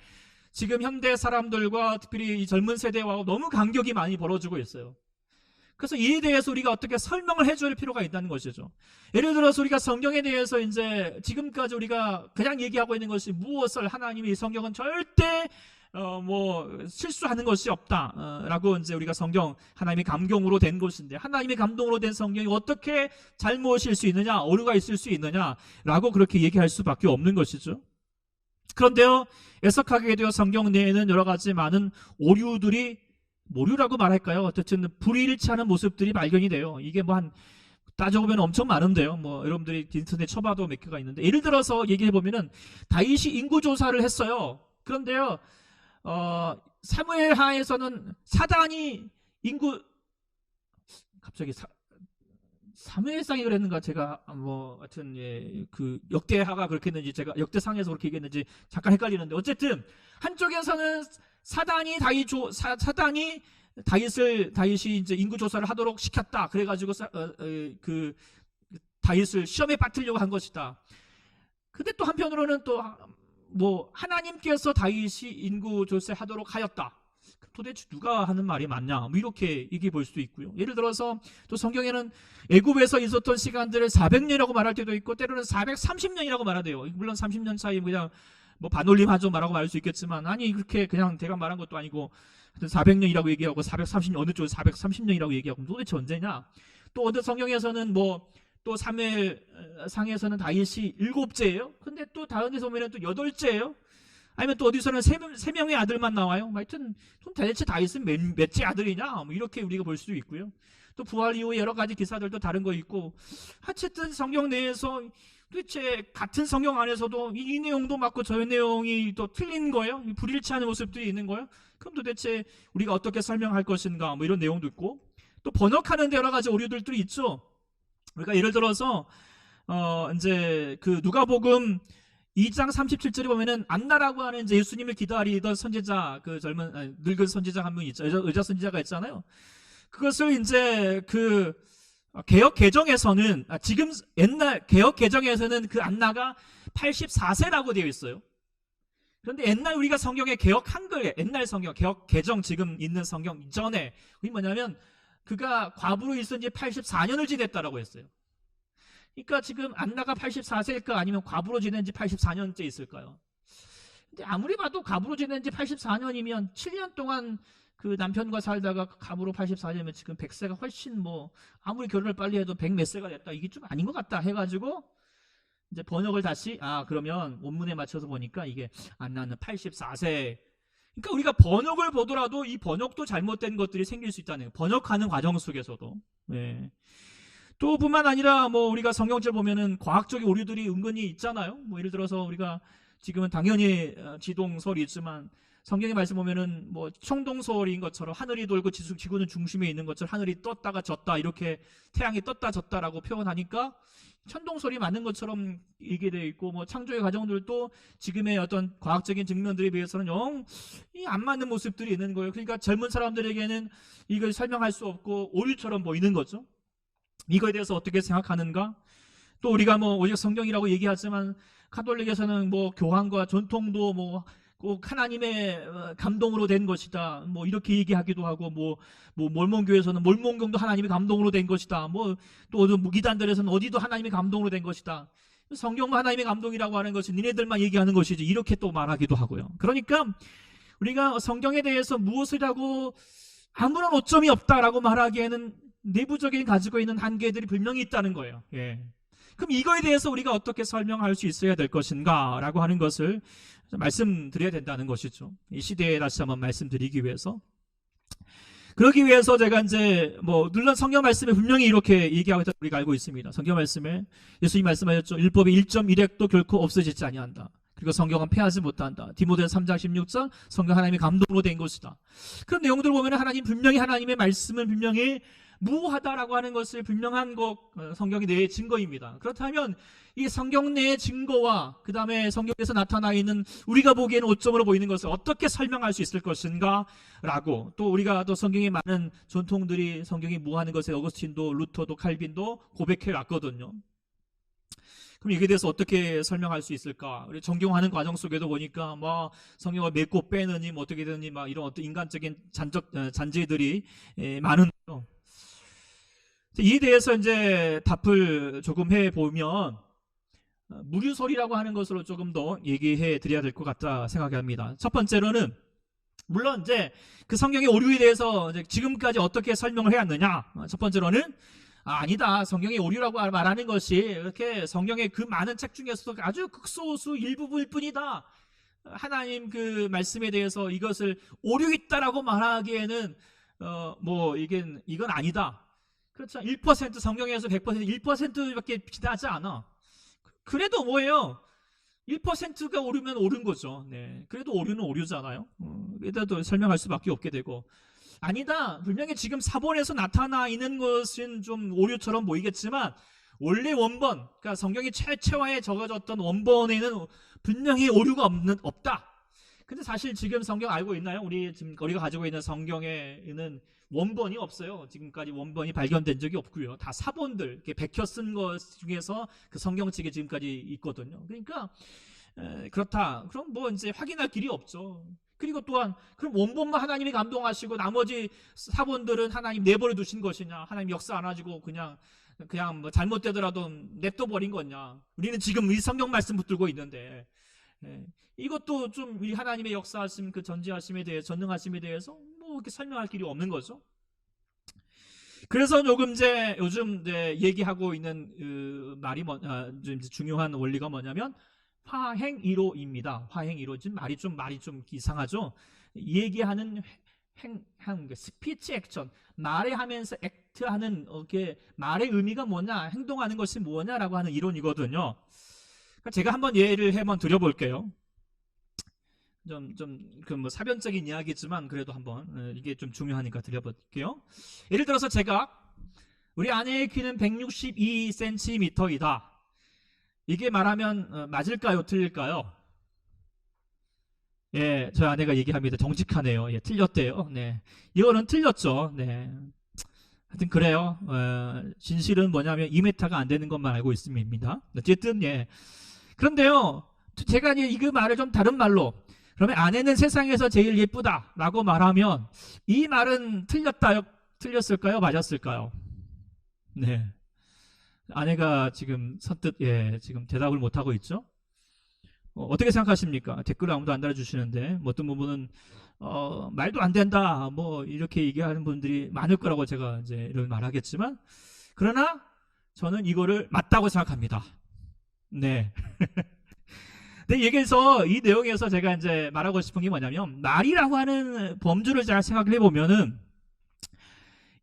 지금 현대 사람들과 특별히 이 젊은 세대와 너무 간격이 많이 벌어지고 있어요. 그래서 이에 대해서 우리가 어떻게 설명을 해줄 필요가 있다는 것이죠. 예를 들어서 우리가 성경에 대해서 이제 지금까지 우리가 그냥 얘기하고 있는 것이 무엇을 하나님이 성경은 절대 실수하는 것이 없다라고 이제 우리가 성경 하나님의 감동으로 된 것인데 하나님의 감동으로 된 성경이 어떻게 잘못일 수 있느냐 오류가 있을 수 있느냐라고 그렇게 얘기할 수밖에 없는 것이죠. 그런데요 애석하게 되어 성경 내에는 여러 가지 많은 오류라고 말할까요? 어쨌든 불일치하는 모습들이 발견이 돼요. 이게 뭐 따져보면 엄청 많은데요. 여러분들이 인터넷 쳐봐도 몇 개가 있는데 예를 들어서 얘기해 보면은 다윗이 인구 조사를 했어요. 그런데요 사무엘하에서는 사단이 갑자기 사무엘상이 그랬는가 제가 하여튼 그 역대하가 그렇게 했는지 제가 역대상에서 그렇게 얘기했는지 잠깐 헷갈리는데 어쨌든 한쪽에서는 다윗이 이제 인구 조사를 하도록 시켰다. 그래가지고 그 다윗을 시험에 빠뜨리려고 한 것이다. 근데 또 한편으로는 또 하나님께서 다윗이 인구 조사하도록 하였다. 도대체 누가 하는 말이 맞냐? 이렇게 얘기해 볼 수도 있고요. 예를 들어서 또 성경에는 애굽에서 있었던 시간들을 400년이라고 말할 때도 있고 때로는 430년이라고 말하대요. 물론 30년 차이 그냥 반올림하죠 말하고 말할 수 있겠지만 아니 그렇게 그냥 대강 말한 것도 아니고 400년이라고 얘기하고 430년 어느 쪽에 430년이라고 얘기하고 도대체 언제냐? 또 어느 성경에서는 또 사무엘 상에서는 다윗이 7제예요. 근데 또 다른 데서 보면 또 8제예요. 아니면 또 어디서는 3명의 아들만 나와요. 하여튼 대체 다윗은 몇째 아들이냐? 이렇게 우리가 볼 수도 있고요. 또 부활 이후에 여러 가지 기사들도 다른 거 있고 어쨌든 성경 내에서 도대체 같은 성경 안에서도 이 내용도 맞고 저 내용이 또 틀린 거예요. 불일치하는 모습들이 있는 거예요. 그럼 도대체 우리가 어떻게 설명할 것인가 이런 내용도 있고 또 번역하는 데 여러 가지 오류들도 있죠. 우리가 예를 들어서 이제 그 누가복음 2장 37절에 보면은 안나라고 하는 이제 예수님을 기다리던 선지자 그 늙은 선지자 한 명 있죠. 여자 선지자가 있잖아요. 그것을 이제 그 개역 개정에서는 지금 옛날 개역 개정에서는 그 안나가 84세라고 되어 있어요. 그런데 옛날 우리가 성경의 개역 한글 옛날 성경 개역 개정 지금 있는 성경 이전에 그게 뭐냐면 그가 과부로 있은 지 84년을 지냈다라고 했어요. 그러니까 지금 안나가 84세일까 아니면 과부로 지낸 지 84년째 있을까요? 근데 아무리 봐도 과부로 지낸 지 84년이면 7년 동안 그 남편과 살다가 과부로 84년이면 지금 100세가 훨씬 아무리 결혼을 빨리 해도 100 몇 세가 됐다. 이게 좀 아닌 것 같다 해가지고 이제 번역을 다시 그러면 원문에 맞춰서 보니까 이게 안나는 84세. 그러니까 우리가 번역을 보더라도 이 번역도 잘못된 것들이 생길 수 있다는 거예요. 번역하는 과정 속에서도. 네. 또 뿐만 아니라 우리가 성경책 보면은 과학적인 오류들이 은근히 있잖아요. 예를 들어서 우리가 지금은 당연히 지동설이 있지만 성경의 말씀 보면은 청동설인 것처럼 하늘이 돌고 지구는 중심에 있는 것처럼 하늘이 떴다가 졌다 이렇게 태양이 떴다 졌다라고 표현하니까 천동설이 맞는 것처럼 얘기되어 있고 창조의 과정들도 지금의 어떤 과학적인 측면들에 비해서는 영 안 맞는 모습들이 있는 거예요. 그러니까 젊은 사람들에게는 이걸 설명할 수 없고 오류처럼 보이는 거죠. 이거에 대해서 어떻게 생각하는가? 또 우리가 오직 성경이라고 얘기하지만 가톨릭에서는 교황과 전통도 꼭 하나님의 감동으로 된 것이다. 이렇게 얘기하기도 하고 몰몬교에서는 몰몬경도 하나님의 감동으로 된 것이다. 또 무기단들에서는 어디도 하나님의 감동으로 된 것이다. 성경만 하나님의 감동이라고 하는 것은 니네들만 얘기하는 것이지 이렇게 또 말하기도 하고요. 그러니까 우리가 성경에 대해서 무엇이라고 아무런 오점이 없다라고 말하기에는 내부적인 가지고 있는 한계들이 분명히 있다는 거예요. 예. 그럼 이거에 대해서 우리가 어떻게 설명할 수 있어야 될 것인가 라고 하는 것을 말씀드려야 된다는 것이죠. 이 시대에 다시 한번 말씀드리기 위해서. 그러기 위해서 제가 이제 물론 성경 말씀에 분명히 이렇게 얘기하고 있다고 우리가 알고 있습니다. 성경 말씀에 예수님 말씀하셨죠. 율법의 1.1획도 결코 없어지지 아니한다. 그리고 성경은 폐하지 못한다. 디모데전서 3장 16절 성경 하나님의 감동으로 된 것이다. 그런 내용들을 보면 분명히 하나님의 말씀은 분명히 무하다라고 하는 것을 분명한 성경이 내의 증거입니다. 그렇다면 이 성경 내의 증거와 그 다음에 성경에서 나타나 있는 우리가 보기에는 오점으로 보이는 것을 어떻게 설명할 수 있을 것인가 라고, 또 우리가 또 성경의 많은 전통들이 성경이 무하는 것에 어거스틴도 루터도 칼빈도 고백해 왔거든요. 그럼 이게 대해서 어떻게 설명할 수 있을까? 우리 정경하는 과정 속에도 보니까 성경을 맺고 빼느니 어떻게 되느니 이런 어떤 인간적인 잔재들이 많은데요. 이에 대해서 이제 답을 조금 해보면 무류설이라고 하는 것으로 조금 더 얘기해 드려야 될 것 같다 생각이 합니다. 첫 번째로는 물론 이제 그 성경의 오류에 대해서 이제 지금까지 어떻게 설명을 해왔느냐. 첫 번째로는 아니다. 성경의 오류라고 말하는 것이 이렇게 성경의 그 많은 책 중에서도 아주 극소수 일부분일 뿐이다. 하나님 그 말씀에 대해서 이것을 오류 있다라고 말하기에는 이건 아니다. 그렇죠. 1% 성경에서 100% 1%밖에 지나지 않아. 그래도 뭐예요? 1%가 오르면 옳은 거죠. 네. 그래도 오류는 오류잖아요. 그래도 설명할 수밖에 없게 되고. 아니다. 분명히 지금 사본에서 나타나 있는 것은 좀 오류처럼 보이겠지만 원래 원본, 그러니까 성경이 최초화에 적어졌던 원본에는 분명히 오류가 없다. 근데 사실 지금 성경 알고 있나요? 우리가 가지고 있는 성경에는 원본이 없어요. 지금까지 원본이 발견된 적이 없고요. 다 사본들, 이렇게 베껴 쓴 것 중에서 그 성경책에 지금까지 있거든요. 그러니까 그렇다. 그럼 이제 확인할 길이 없죠. 그리고 또한 그럼 원본만 하나님이 감동하시고 나머지 사본들은 하나님 내버려 두신 것이냐? 하나님 역사 안 하시고 그냥 잘못되더라도 냅둬 버린 거냐? 우리는 지금 이 성경 말씀 붙들고 있는데. 이것도 좀 우리 하나님의 역사하심, 그 전지하심에 대해, 전능하심에 대해서 이렇게 설명할 길이 없는 거죠. 그래서 요즘 얘기하고 있는 말이 중요한 원리가 뭐냐면 화행이로입니다. 화행이로. 지금 말이 좀 이상하죠. 얘기하는 스피치 액션, 말해하면서 액트하는 말의 의미가 뭐냐, 행동하는 것이 뭐냐라고 하는 이론이거든요. 제가 한번 예를 한번 드려볼게요. 사변적인 이야기지만 그래도 한번 이게 좀 중요하니까 드려볼게요. 예를 들어서 제가 우리 아내의 키는 162cm이다. 이게 말하면 맞을까요? 틀릴까요? 예, 저희 아내가 얘기합니다. 정직하네요. 예, 틀렸대요. 네, 이거는 틀렸죠. 네, 하여튼 그래요. 진실은 뭐냐면 2m가 안 되는 것만 알고 있습니다. 어쨌든 예. 그런데요, 제가 그 말을 좀 다른 말로, 그러면 아내는 세상에서 제일 예쁘다라고 말하면 이 말은 틀렸을까요? 맞았을까요? 네. 아내가 지금 선뜻 지금 대답을 못 하고 있죠. 어떻게 생각하십니까? 댓글을 아무도 안 달아주시는데 어떤 부분은 말도 안 된다 이렇게 얘기하는 분들이 많을 거라고 제가 이제 이런 말하겠지만, 그러나 저는 이거를 맞다고 생각합니다. 네. 근데 여기서 이 내용에서 제가 이제 말하고 싶은 게 뭐냐면, 말이라고 하는 범주를 잘 생각을 해보면은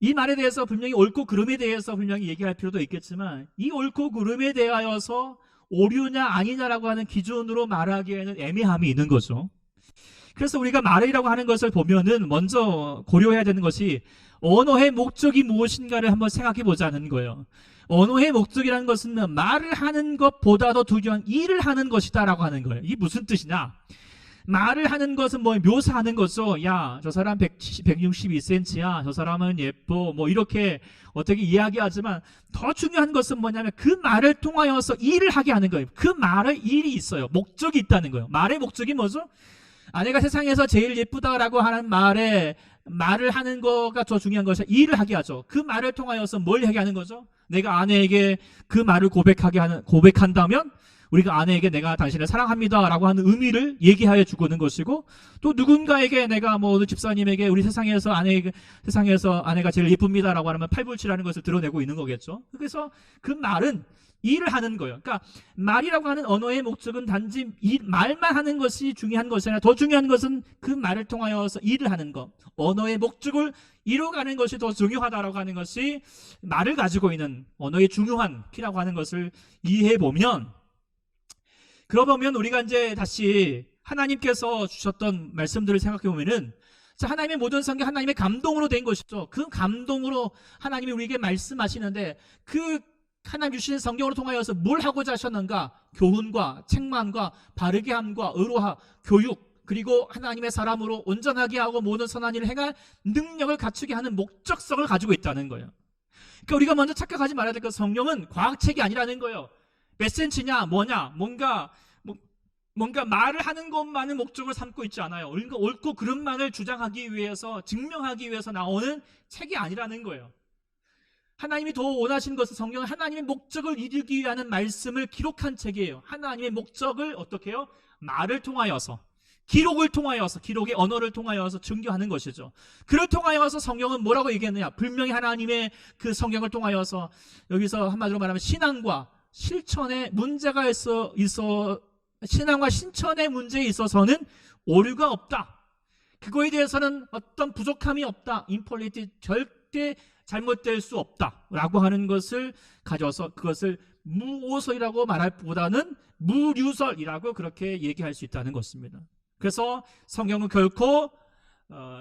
이 말에 대해서 분명히 옳고 그름에 대해서 분명히 얘기할 필요도 있겠지만, 이 옳고 그름에 대하여서 오류냐 아니냐라고 하는 기준으로 말하기에는 애매함이 있는 거죠. 그래서 우리가 말이라고 하는 것을 보면은 먼저 고려해야 되는 것이 언어의 목적이 무엇인가를 한번 생각해 보자는 거예요. 언어의 목적이라는 것은 말을 하는 것보다도 중요한 일을 하는 것이다 라고 하는 거예요. 이게 무슨 뜻이냐? 말을 하는 것은 묘사하는 거죠. 야, 저 사람 162cm야. 저 사람은 예뻐. 이렇게 어떻게 이야기하지만 더 중요한 것은 뭐냐면 그 말을 통하여서 일을 하게 하는 거예요. 그 말의 일이 있어요. 목적이 있다는 거예요. 말의 목적이 뭐죠? 아내가 세상에서 제일 예쁘다라고 하는 말을 하는 거가 더 중요한 것이 일을 하게 하죠. 그 말을 통하여서 뭘 하게 하는 거죠? 내가 아내에게 그 말을 고백한다면 우리가 아내에게 내가 당신을 사랑합니다라고 하는 의미를 얘기하여 주고는 것이고, 또 누군가에게 내가 뭐 어느 집사님에게 우리 세상에서 아내가 제일 예쁩니다라고 하면 팔불치라는 것을 드러내고 있는 거겠죠. 그래서 그 말은 일을 하는 거예요. 그러니까 말이라고 하는 언어의 목적은 단지 말만 하는 것이 중요한 것이 아니라 더 중요한 것은 그 말을 통하여서 일을 하는 것, 언어의 목적을 이루어가는 것이 더 중요하다라고 하는 것이 말을 가지고 있는 언어의 중요한 키라고 하는 것을 이해해 보면, 그러면 우리가 이제 다시 하나님께서 주셨던 말씀들을 생각해 보면은, 자, 하나님의 모든 성경 하나님의 감동으로 된 것이죠. 그 감동으로 하나님이 우리에게 말씀하시는데, 그 하나님 주신 성경으로 통하여서 뭘 하고자 하셨는가? 교훈과 책망과 바르게 함과 의로하, 교육, 그리고 하나님의 사람으로 온전하게 하고 모든 선한 일을 행할 능력을 갖추게 하는 목적성을 가지고 있다는 거예요. 그러니까 우리가 먼저 착각하지 말아야 될 것, 성경은 과학책이 아니라는 거예요. 몇 센치냐, 뭐냐, 뭔가 말을 하는 것만을 목적을 삼고 있지 않아요. 옳고 그름만을 주장하기 위해서, 증명하기 위해서 나오는 책이 아니라는 거예요. 하나님이 더 원하시는 것은, 성경은 하나님의 목적을 이루기 위한 말씀을 기록한 책이에요. 하나님의 목적을 어떻게 해요? 말을 통하여서, 기록을 통하여서, 기록의 언어를 통하여서 증거하는 것이죠. 그를 통하여서 성경은 뭐라고 얘기했느냐? 분명히 하나님의 그 성경을 통하여서, 여기서 한마디로 말하면 신앙과 실천에 문제가 신앙과 실천의 문제에 있어서는 오류가 없다. 그거에 대해서는 어떤 부족함이 없다. 임폴리티, 절대 잘못될 수 없다라고 하는 것을 가져서 그것을 무오설이라고 말할 보다는 무류설이라고 그렇게 얘기할 수 있다는 것입니다. 그래서 성경은 결코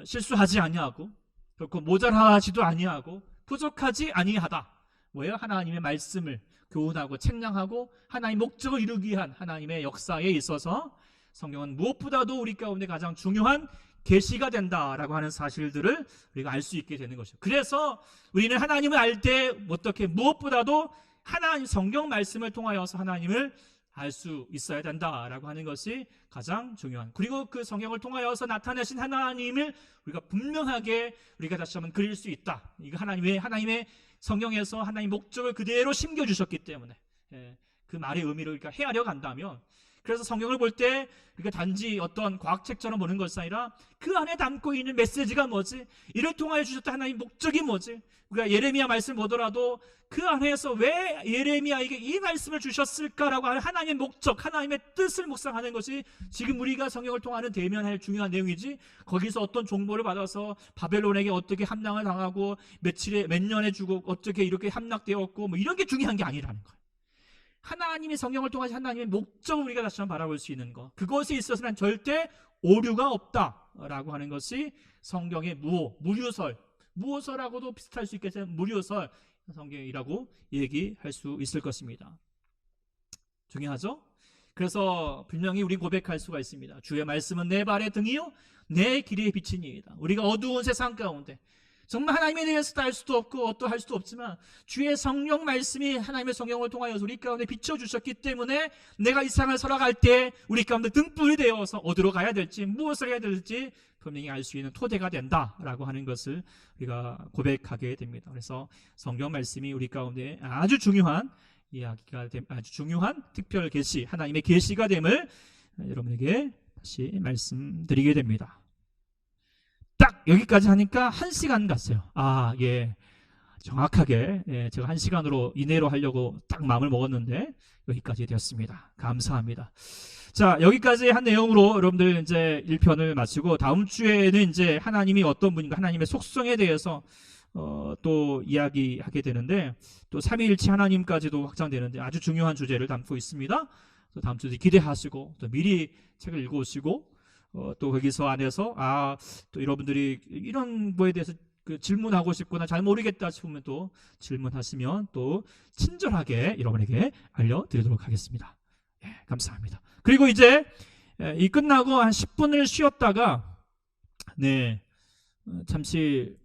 실수하지 아니하고, 결코 모자라지도 아니하고, 부족하지 아니하다. 뭐예요? 하나님의 말씀을 교훈하고 책량하고 하나님의 목적을 이루기 위한 하나님의 역사에 있어서 성경은 무엇보다도 우리 가운데 가장 중요한 계시가 된다라고 하는 사실들을 우리가 알 수 있게 되는 것이죠. 그래서 우리는 하나님을 알 때 어떻게 무엇보다도 하나님 성경 말씀을 통하여서 하나님을 알 수 있어야 된다라고 하는 것이 가장 중요한, 그리고 그 성경을 통하여서 나타내신 하나님을 우리가 분명하게 우리가 다시 한번 그릴 수 있다. 이거 하나님의 성경에서 하나님의 목적을 그대로 심겨주셨기 때문에, 그 말의 의미를 우리가 헤아려 간다면, 그래서 성경을 볼 때 우리가 단지 어떤 과학책처럼 보는 것이 아니라 그 안에 담고 있는 메시지가 뭐지? 이를 통하여 주셨던 하나님의 목적이 뭐지? 우리가 예레미야 말씀 보더라도 그 안에서 왜 예레미야에게 이 말씀을 주셨을까라고 하는 하나님의 목적, 하나님의 뜻을 묵상하는 것이 지금 우리가 성경을 통하는 대면할 중요한 내용이지, 거기서 어떤 정보를 받아서 바벨론에게 어떻게 함락을 당하고 몇 년에 주고 어떻게 이렇게 함락되었고 뭐 이런 게 중요한 게 아니라는 거예요. 하나님이 성경을 통해서 하나님의 목적을 우리가 다시 한번 바라볼 수 있는 것, 그것에 있어서는 절대 오류가 없다라고 하는 것이 성경의 무오설하고도 비슷할 수 있겠지만 무료설 성경이라고 얘기할 수 있을 것입니다. 중요하죠? 그래서 분명히 우리 고백할 수가 있습니다. 주의 말씀은 내 발의 등이요 내 길의 빛이니이다. 우리가 어두운 세상 가운데 정말 하나님에 대해서 알 수도 없고 어떠할 수도 없지만 주의 성령 말씀이 하나님의 성령을 통하여서 우리 가운데 비춰주셨기 때문에 내가 이 세상을 살아갈 때 우리 가운데 등불이 되어서 어디로 가야 될지 무엇을 해야 될지 분명히 알 수 있는 토대가 된다라고 하는 것을 우리가 고백하게 됩니다. 그래서 성경 말씀이 우리 가운데 아주 중요한 아주 중요한 특별 계시, 하나님의 계시가 됨을 여러분에게 다시 말씀드리게 됩니다. 딱 여기까지 하니까 1시간 갔어요. 정확하게 제가 1시간으로 이내로 하려고 딱 마음을 먹었는데 여기까지 되었습니다. 감사합니다. 자, 여기까지 한 내용으로 여러분들 이제 1편을 마치고 다음 주에는 이제 하나님이 어떤 분인가, 하나님의 속성에 대해서 또 이야기하게 되는데, 또 삼위일체 하나님까지도 확장되는데 아주 중요한 주제를 담고 있습니다. 다음 주에 기대하시고 또 미리 책을 읽어오시고 또 거기서 안에서 또 여러분들이 이런 거에 대해서 질문하고 싶거나 잘 모르겠다 싶으면 또 질문하시면 또 친절하게 여러분에게 알려드리도록 하겠습니다. 감사합니다. 그리고 이제 이 끝나고 한 10분을 쉬었다가 잠시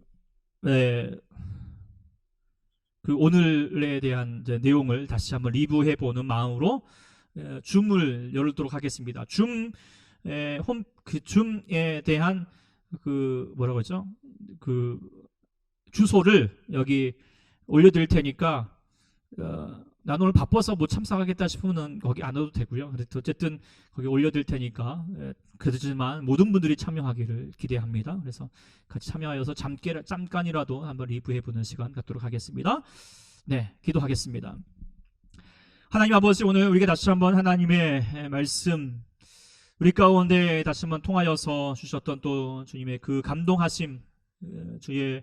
그 오늘에 대한 이제 내용을 다시 한번 리뷰해 보는 마음으로 줌을 열도록 하겠습니다. 줌에 대한 뭐라고 하죠? 주소를 여기 올려드릴 테니까 난 오늘 바빠서 못 참석하겠다 싶으면 거기 안 와도 되고요. 그래도 어쨌든 거기 올려드릴 테니까 그렇지만 모든 분들이 참여하기를 기대합니다. 그래서 같이 참여하여서 잠깐이라도 한번 리뷰해보는 시간 갖도록 하겠습니다. 네, 기도하겠습니다. 하나님 아버지, 오늘 우리가 다시 한번 하나님의 말씀 우리 가운데 다시 한번 통하여서 주셨던 또 주님의 그 감동하심, 주의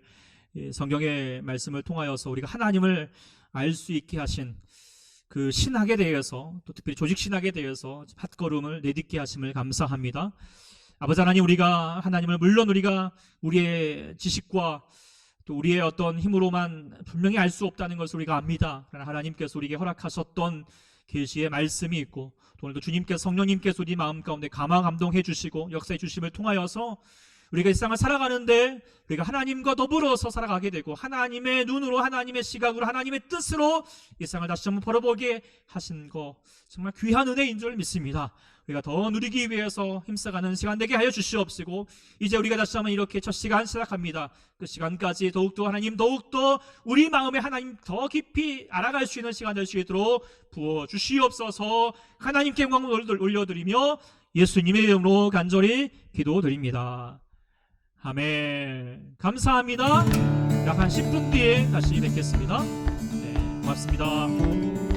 성경의 말씀을 통하여서 우리가 하나님을 알 수 있게 하신 그 신학에 대해서, 또 특별히 조직 신학에 대해서 핫걸음을 내딛게 하심을 감사합니다. 아버지 하나님, 우리가 하나님을 물론 우리가 우리의 지식과 또 우리의 어떤 힘으로만 분명히 알 수 없다는 것을 우리가 압니다. 그러나 하나님께서 우리에게 허락하셨던 계시의 말씀이 있고, 또 오늘도 주님께서, 성령님께서 우리 마음 가운데 감동해 주시고 역사해 주심을 통하여서 우리가 이 세상을 살아가는데 우리가 하나님과 더불어서 살아가게 되고, 하나님의 눈으로, 하나님의 시각으로, 하나님의 뜻으로 이 세상을 다시 한번 벌어보게 하신 거 정말 귀한 은혜인 줄 믿습니다. 우리가 더 누리기 위해서 힘써가는 시간 되게 하여 주시옵시고, 이제 우리가 다시 한번 이렇게 첫 시간 시작합니다. 그 시간까지 더욱더 하나님, 더욱더 우리 마음에 하나님 더 깊이 알아갈 수 있는 시간 될 수 있도록 부어주시옵소서. 하나님께 영광을 올려드리며 예수님의 이름으로 간절히 기도드립니다. 아멘. 감사합니다. 약 한 10분 뒤에 다시 뵙겠습니다. 네, 고맙습니다.